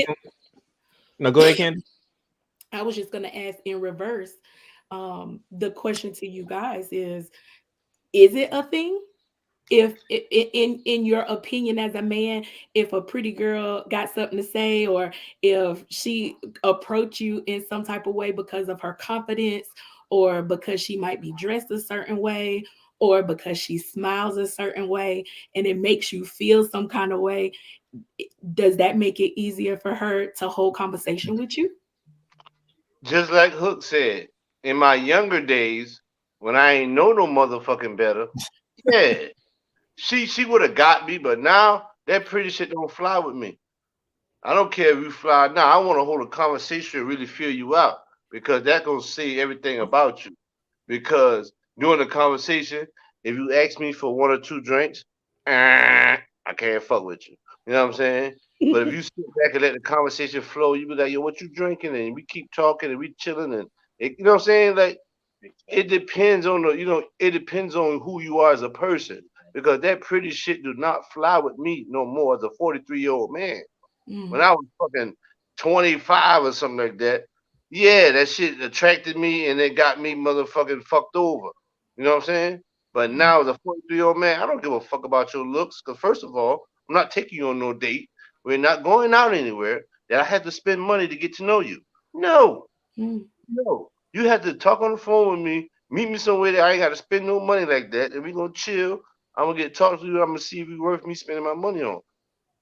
no, go ahead, Candy. I was just gonna ask in reverse. The question to you guys is it a thing? If in your opinion as a man, if a pretty girl got something to say, or if she approach you in some type of way because of her confidence, or because she might be dressed a certain way, or because she smiles a certain way, and it makes you feel some kind of way, does that make it easier for her to hold conversation with you? Just like Hook said, in my younger days, when I ain't know no motherfucking better, yeah, she would have got me, but now that pretty shit don't fly with me. I don't care if you fly now. I want to hold a conversation and really feel you out because that gonna say everything about you. Because during the conversation, if you ask me for one or two drinks, I can't fuck with you. You know what I'm saying? But if you sit back and let the conversation flow, you be like, yo, what you drinking? And we keep talking and we chilling and you know what I'm saying? Like it depends on it depends on who you are as a person. Because that pretty shit do not fly with me no more as a 43-year-old man. When I was fucking 25 or something like that, yeah, that shit attracted me and it got me motherfucking fucked over. You know what I'm saying? But now as a 43-year-old man, I don't give a fuck about your looks. Because first of all, I'm not taking you on no date. We're not going out anywhere that I have to spend money to get to know you. No, no. You have to talk on the phone with me, meet me somewhere that I ain't got to spend no money like that, and we gonna chill. I'm gonna get talk to you. I'm gonna see if you worth me spending my money on.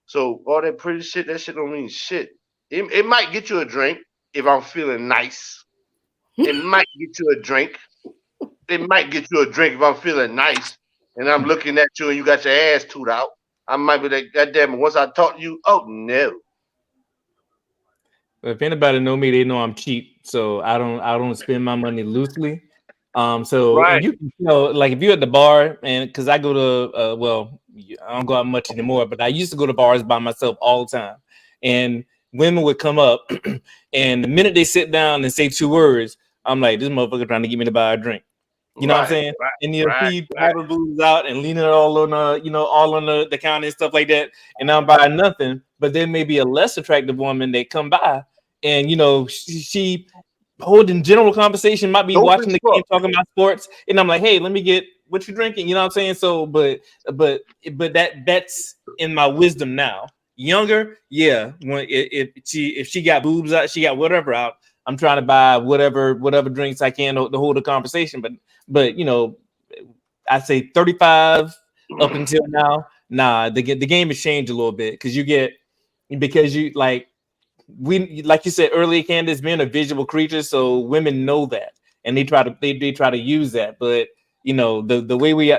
So all that pretty shit, that shit don't mean shit. It might get you a drink if I'm feeling nice. It might get you a drink. It might get you a drink if I'm feeling nice and I'm looking at you and you got your ass toot out. I might be like, God damn it, once I talk to you, oh no. If anybody know me, they know I'm cheap, so I don't spend my money loosely. So and Right. you can like if you're at the bar, and because I go to well, I don't go out much anymore, but I used to go to bars by myself all the time, and women would come up, and the minute they sit down and say two words, I'm like, this motherfucker trying to get me to buy a drink. You know what I'm Right. saying? Right. And you'll Right. see Right. powder blues out and leaning all on all on the counter and stuff like that. And I'm buying nothing. But there may be a less attractive woman that come by, and she holding general conversation, might be Dope watching as the game, fuck. talking about sports, and I'm like, hey, let me get what you drinking. You know what I'm saying? So, but that's in my wisdom now. Younger, yeah. When if she got boobs out, she got whatever out. I'm trying to buy whatever drinks I can to hold a conversation. But I say 35 up until now. Nah, the game has changed a little bit because you like you said earlier, Candace, being a visual creature, so women know that and they try to use that. But the way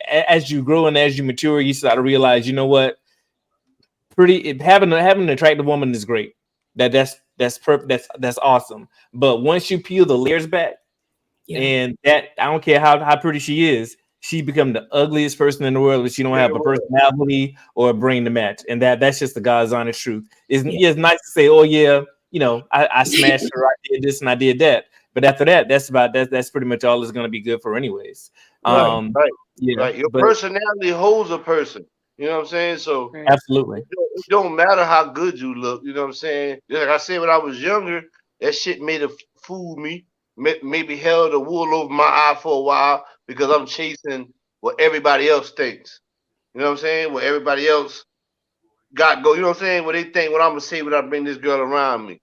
as you grow and as you mature, you start to realize, you know what, having an attractive woman is great. That's perfect. That's awesome. But once you peel the layers back, Yeah. and that I don't care how pretty she is, she become the ugliest person in the world if she don't have a personality or a brain to match. And that's just the God's honest truth. It's nice to say, oh yeah, I smashed her, I did this and I did that. But after that, that's pretty much all it's gonna be good for anyways. Right. Um Right. yeah, Right. Your but personality holds a person. You know what I'm saying? So Right. absolutely. it don't matter how good you look. You know what I'm saying? Like I said, when I was younger, that shit made it fool me. Maybe held the wool over my eye for a while because I'm chasing what everybody else thinks. You know what I'm saying? What everybody else got go. You know what I'm saying? What they think, what I'm gonna say when I bring this girl around me.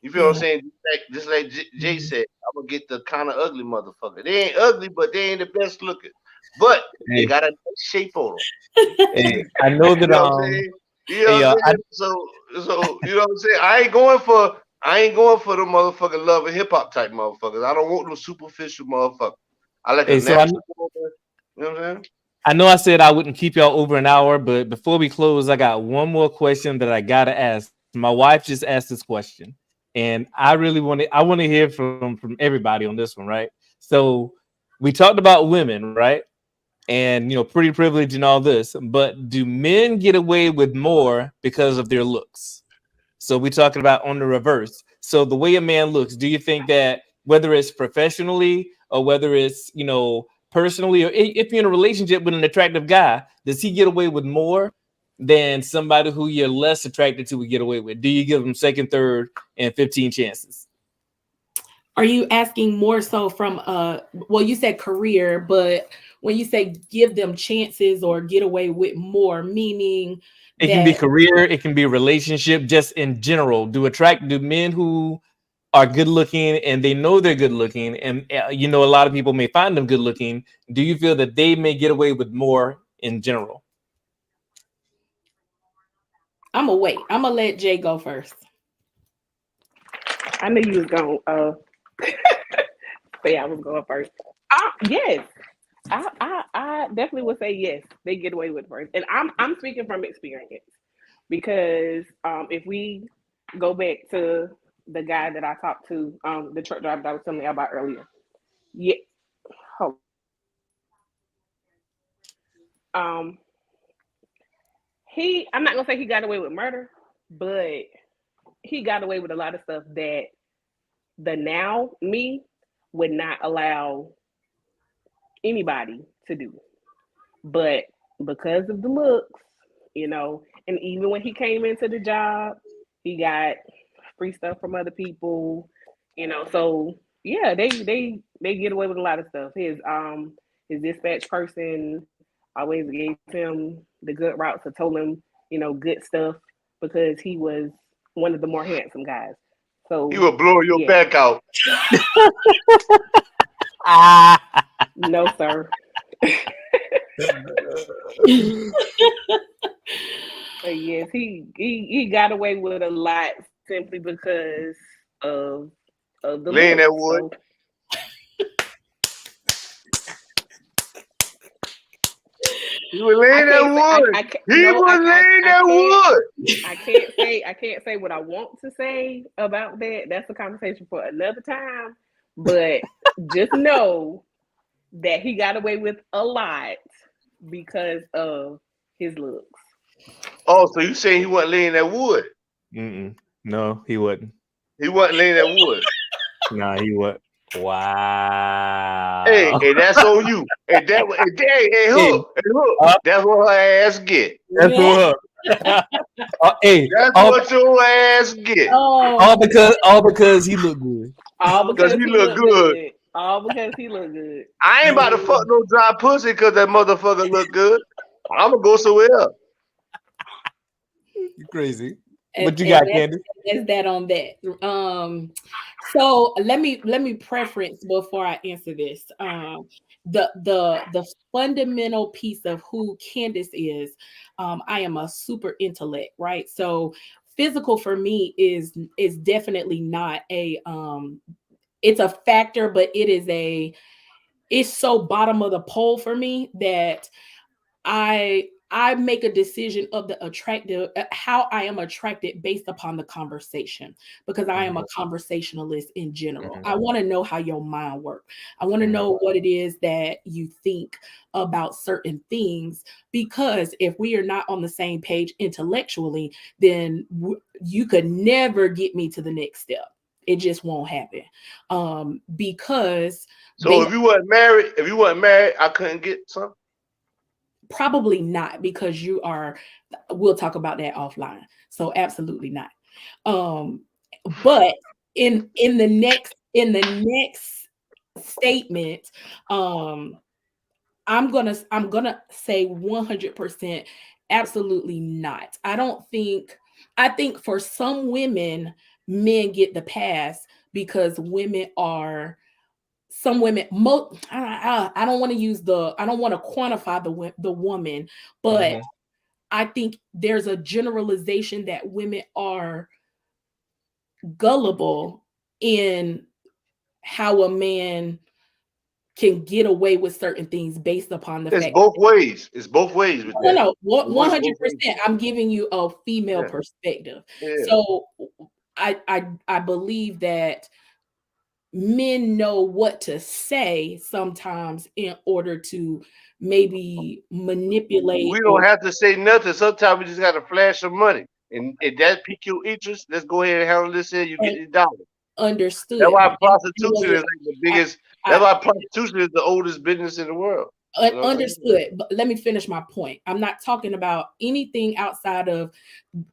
You feel what I'm Yeah. saying? Just like Jay said, I'm gonna get the kind of ugly motherfucker. They ain't ugly, but they ain't the best looking. But they Hey, got a nice shape on them. hey, I know You that know what I'm saying? You know hey what I'm I saying? So you know what I'm saying? I ain't going for the motherfucking love and hip hop type motherfuckers. I don't want no superficial motherfucker. I like a hey so I natural woman. You know what I'm saying? I know I said I wouldn't keep y'all over an hour, but before we close, I got one more question that I gotta ask. My wife just asked this question, and I want to hear from everybody on this one, right? So we talked about women, right? And pretty privilege and all this, but do men get away with more because of their looks? So we're talking about on the reverse. So the way a man looks, do you think that whether it's professionally or whether it's, personally, or if you're in a relationship with an attractive guy, does he get away with more than somebody who you're less attracted to would get away with? Do you give them second, third, and 15 chances? Are you asking more so from well, you said career, but when you say give them chances or get away with more, meaning It can be that career, it can be relationship, just in general. Do men who are good looking and they know they're good looking, and you know, a lot of people may find them good looking, do you feel that they may get away with more in general? I'm gonna wait. I'm gonna let Jay go first. I knew you was going say I was going first. Yes. I definitely would say yes. They get away with it first. And I'm speaking from experience because if we go back to the guy that I talked to, the truck driver that I was telling you about earlier. Yeah. Oh, um I'm not gonna say he got away with murder, but he got away with a lot of stuff that the now me would not allow anybody to do. But because of the looks, and even when he came into the job, he got free stuff from other people. So yeah, they get away with a lot of stuff. His dispatch person always gave him the good routes, so told him, good stuff because he was one of the more handsome guys. So He will blow your yeah, back out. no sir. But yes, he got away with a lot simply because of the Laying looks. that wood. So He was laying that wood. He was laying that wood. I can't say what I want to say about that. That's a conversation for another time. But just know that he got away with a lot because of his looks. Oh, so you saying he wasn't laying that wood? No, he wouldn't. He wasn't laying that wood. Nah, he would. Wow. Hey, that's on you. And that, hey, Hook, that's what her ass get. That's what. Hey, that's what your ass get. All because he looked good. All because he look good. All because he look good. I ain't about to fuck no dry pussy because that motherfucker look good. I'm gonna go somewhere else. You're crazy. What you got, Candy? Is that on that? So let me preference before I answer this. The fundamental piece of who Candace is. I am a super intellect, right? So physical for me is definitely not a it's a factor, but it's so bottom of the pole for me that I make a decision of the attractive, how I am attracted based upon the conversation, because I am a conversationalist in general. I want to know how your mind works. I want to know what it is that you think about certain things, because if we are not on the same page intellectually, then you could never get me to the next step. It just won't happen. Because so if you weren't married, I couldn't get something. Probably not, because we'll talk about that offline. So absolutely not. But in the next statement, I'm gonna say 100% absolutely not. I think for some women, men get the pass because some women, I don't want to quantify the woman, but I think there's a generalization that women are gullible in how a man can get away with certain things based upon the fact. It's both ways with that. No, 100%. I'm giving you a female perspective. Yeah. So I believe that men know what to say sometimes in order to maybe manipulate. We don't have to say nothing. Sometimes we just got to flash some money. And if that pique your interest, let's go ahead and handle this here. You get your dollar. Understood. That's why prostitution is like the biggest. That's why prostitution is the oldest business in the world. Understood. But let me finish my point. I'm not talking about anything outside of,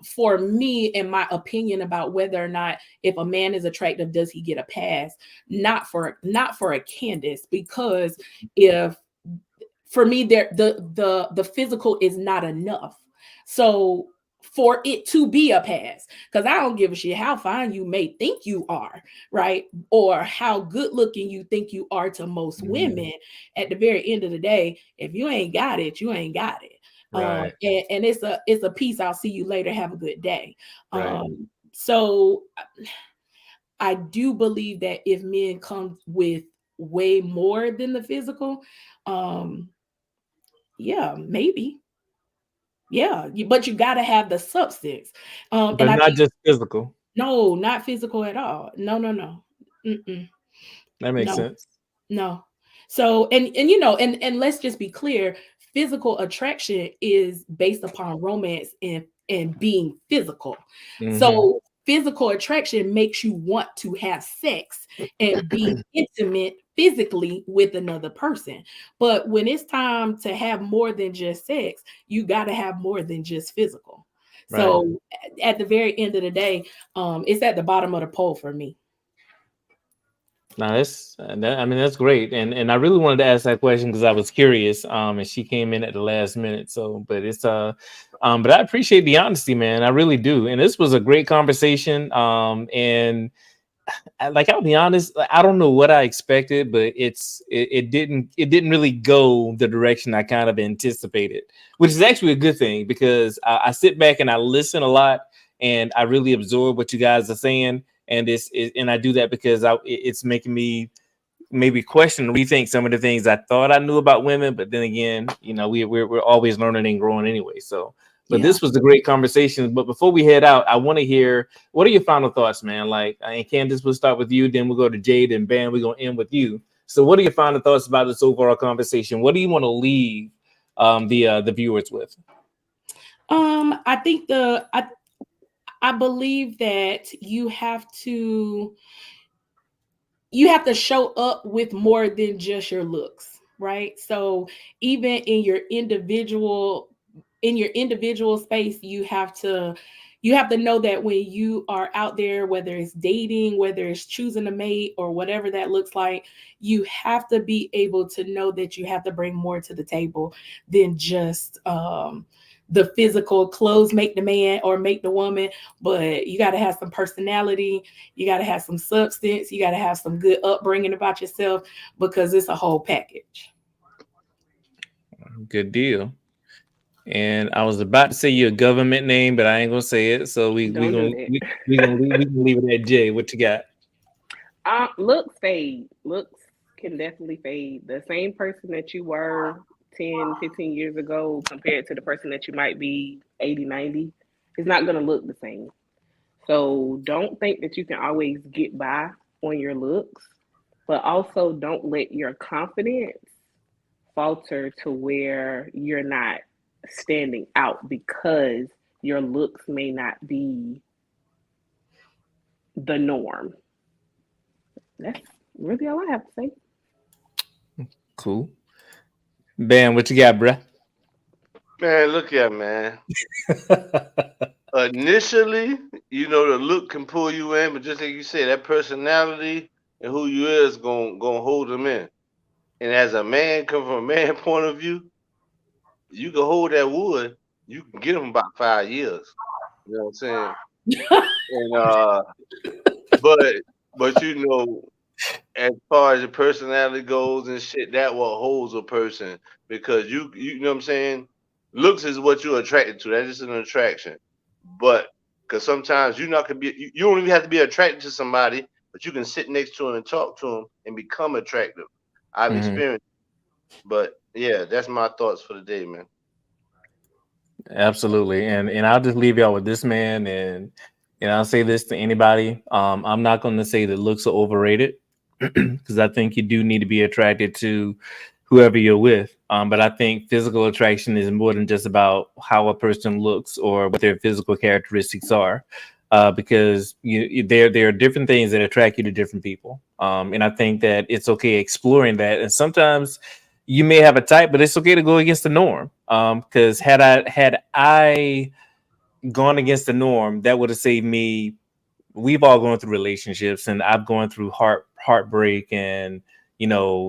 for me, and my opinion about whether or not, if a man is attractive, does he get a pass? Not for a Candace, because if for me, the physical is not enough. So for it to be a pass. Because I don't give a shit how fine you may think you are, right? Or how good looking you think you are to most women. At the very end of the day, if you ain't got it, you ain't got it. Right. And it's a piece. I'll see you later. Have a good day. Right. So I do believe that if men come with way more than the physical, yeah, maybe. Yeah, but you got to have the substance. And But I not think just physical. no, not physical at all. No, no, no. Mm-mm. That makes No, sense. no. So and you know, and let's just be clear, physical attraction is based upon romance and being physical. So physical attraction makes you want to have sex and be intimate physically with another person. But when it's time to have more than just sex, you got to have more than just physical. Right. So at the very end of the day, it's at the bottom of the pole for me. No, I mean, that's great, and I really wanted to ask that question because I was curious. And she came in at the last minute. So, but but I appreciate the honesty, man. I really do. And this was a great conversation. And I'll be honest, I don't know what I expected, but it didn't really go the direction I kind of anticipated, which is actually a good thing because I sit back and I listen a lot and I really absorb what you guys are saying. And and I do that because it's making me maybe question, rethink some of the things I thought I knew about women. But then again, we're always learning and growing anyway. So, but Yeah. this was a great conversation. But before we head out, I want to hear, what are your final thoughts, man? Like, and Candace, we'll start with you, then we'll go to Jade, and Bam, we're gonna end with you. So, what are your final thoughts about this overall conversation? What do you want to leave the viewers with? I think I believe that you have to show up with more than just your looks, right? So even in your individual space, you have to know that when you are out there, whether it's dating, whether it's choosing a mate or whatever that looks like, you have to be able to know that you have to bring more to the table than just the physical. Clothes make the man or make the woman, but you got to have some personality, you got to have some substance, you got to have some good upbringing about yourself, because it's a whole package. Good deal. And I was about to say your government name, but I ain't gonna say it. So we Don't do that. we can leave it at Jay. What you got? Looks fade. Looks can definitely fade. The same person that you were 10, 15 years ago compared to the person that you might be 80, 90 is not going to look the same. So don't think that you can always get by on your looks, but also don't let your confidence falter to where you're not standing out because your looks may not be the norm. That's really all I have to say. Cool. Bam, what you got, bruh? Man, look here, man. Initially, the look can pull you in, but just like you said, that personality and who you is gonna hold them in. And as a man, come from a man point of view, you can hold that wood. You can get them about 5 years. You know what I'm saying? And but as far as your personality goes and shit, that what holds a person because you know what I'm saying. Looks is what you're attracted to. That's just an attraction. But because sometimes you're not gonna be, you don't even have to be attracted to somebody, but you can sit next to them and talk to them and become attractive. I've experienced, but yeah, that's my thoughts for the day, man. Absolutely. And I'll just leave y'all with this, man. And I'll say this to anybody. I'm not going to say that looks are overrated because I think you do need to be attracted to whoever you're with. But I think physical attraction is more than just about how a person looks or what their physical characteristics are. Because there are different things that attract you to different people. And I think that it's okay exploring that. And sometimes you may have a type, but it's okay to go against the norm. Because had I gone against the norm, that would have saved me. We've all gone through relationships, and I've gone through heartbreak, and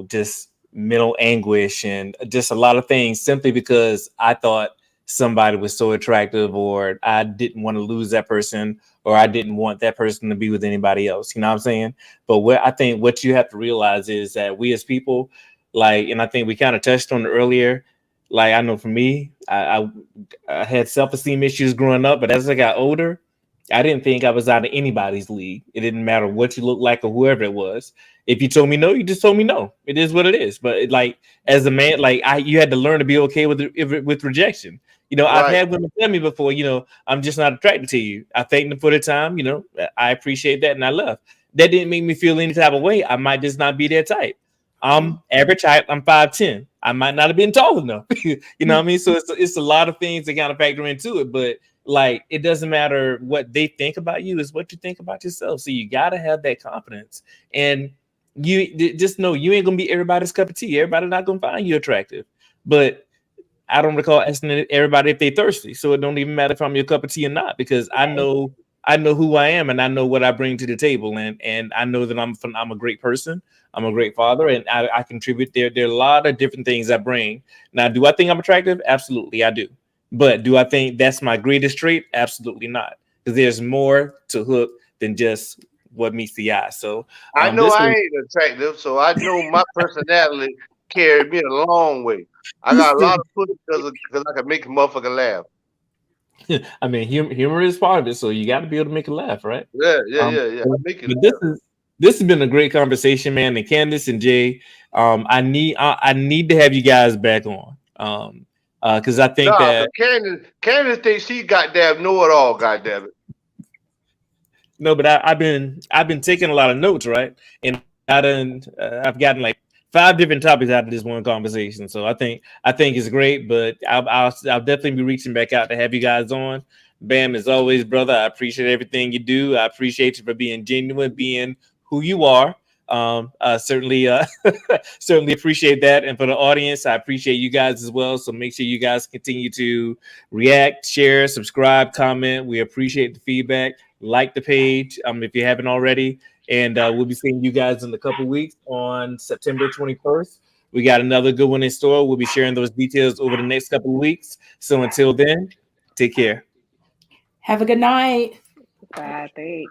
just mental anguish, and just a lot of things simply because I thought somebody was so attractive, or I didn't want to lose that person, or I didn't want that person to be with anybody else. You know what I'm saying? But what I think what you have to realize is that we as people, like, and I think we kind of touched on it earlier. Like, I know for me, I had self-esteem issues growing up, but as I got older, I didn't think I was out of anybody's league. It didn't matter what you look like or whoever it was. If you told me no, you just told me no. It is what it is. But like as a man, like you had to learn to be okay with rejection. You know, I've Right. had women tell me before, you know, I'm just not attracted to you. I thank them for the time, you know, I appreciate that and I love. That didn't make me feel any type of way. I might just not be their type. I'm average height. I'm 5'10". I might not have been tall enough. You know what I mean? So it's a lot of things that kind of factor into it. But like, it doesn't matter what they think about you, is what you think about yourself. So you got to have that confidence. And you just know you ain't gonna be everybody's cup of tea. Everybody not gonna find you attractive. But I don't recall asking everybody if they thirsty. So it don't even matter if I'm your cup of tea or not, because I know who I am and I know what I bring to the table. And I know that I'm a great person. I'm a great father, and I contribute. There are a lot of different things I bring. Now, do I think I'm attractive? Absolutely, I do. But do I think that's my greatest trait? Absolutely not. Because there's more to Hook than just what meets the eye. So I know this I was ain't attractive, so I know my personality carried me a long way. I got a lot of pussy because I can make a motherfucker laugh. I mean, humor is part of it, so you got to be able to make it laugh, right? Yeah, yeah, Um, yeah, yeah. I make it but laugh. this has been a great conversation, man. And Candace and Jay, I need to have you guys back on, because I think Nah, that cause Candace thinks she goddamn know it all. Goddamn it. no, but I've been taking a lot of notes, right? And I've gotten like 5 different topics out of this one conversation. So I think it's great, but I'll definitely be reaching back out to have you guys on. Bam, as always, brother. I appreciate everything you do. I appreciate you for being genuine, being who you are. Certainly, certainly appreciate that. And for the audience, I appreciate you guys as well. So make sure you guys continue to react, share, subscribe, comment. We appreciate the feedback. Like the page if you haven't already. And we'll be seeing you guys in a couple weeks on September 21st. We got another good one in store. We'll be sharing those details over the next couple of weeks. So until then, take care. Have a good night. Bye. Thanks.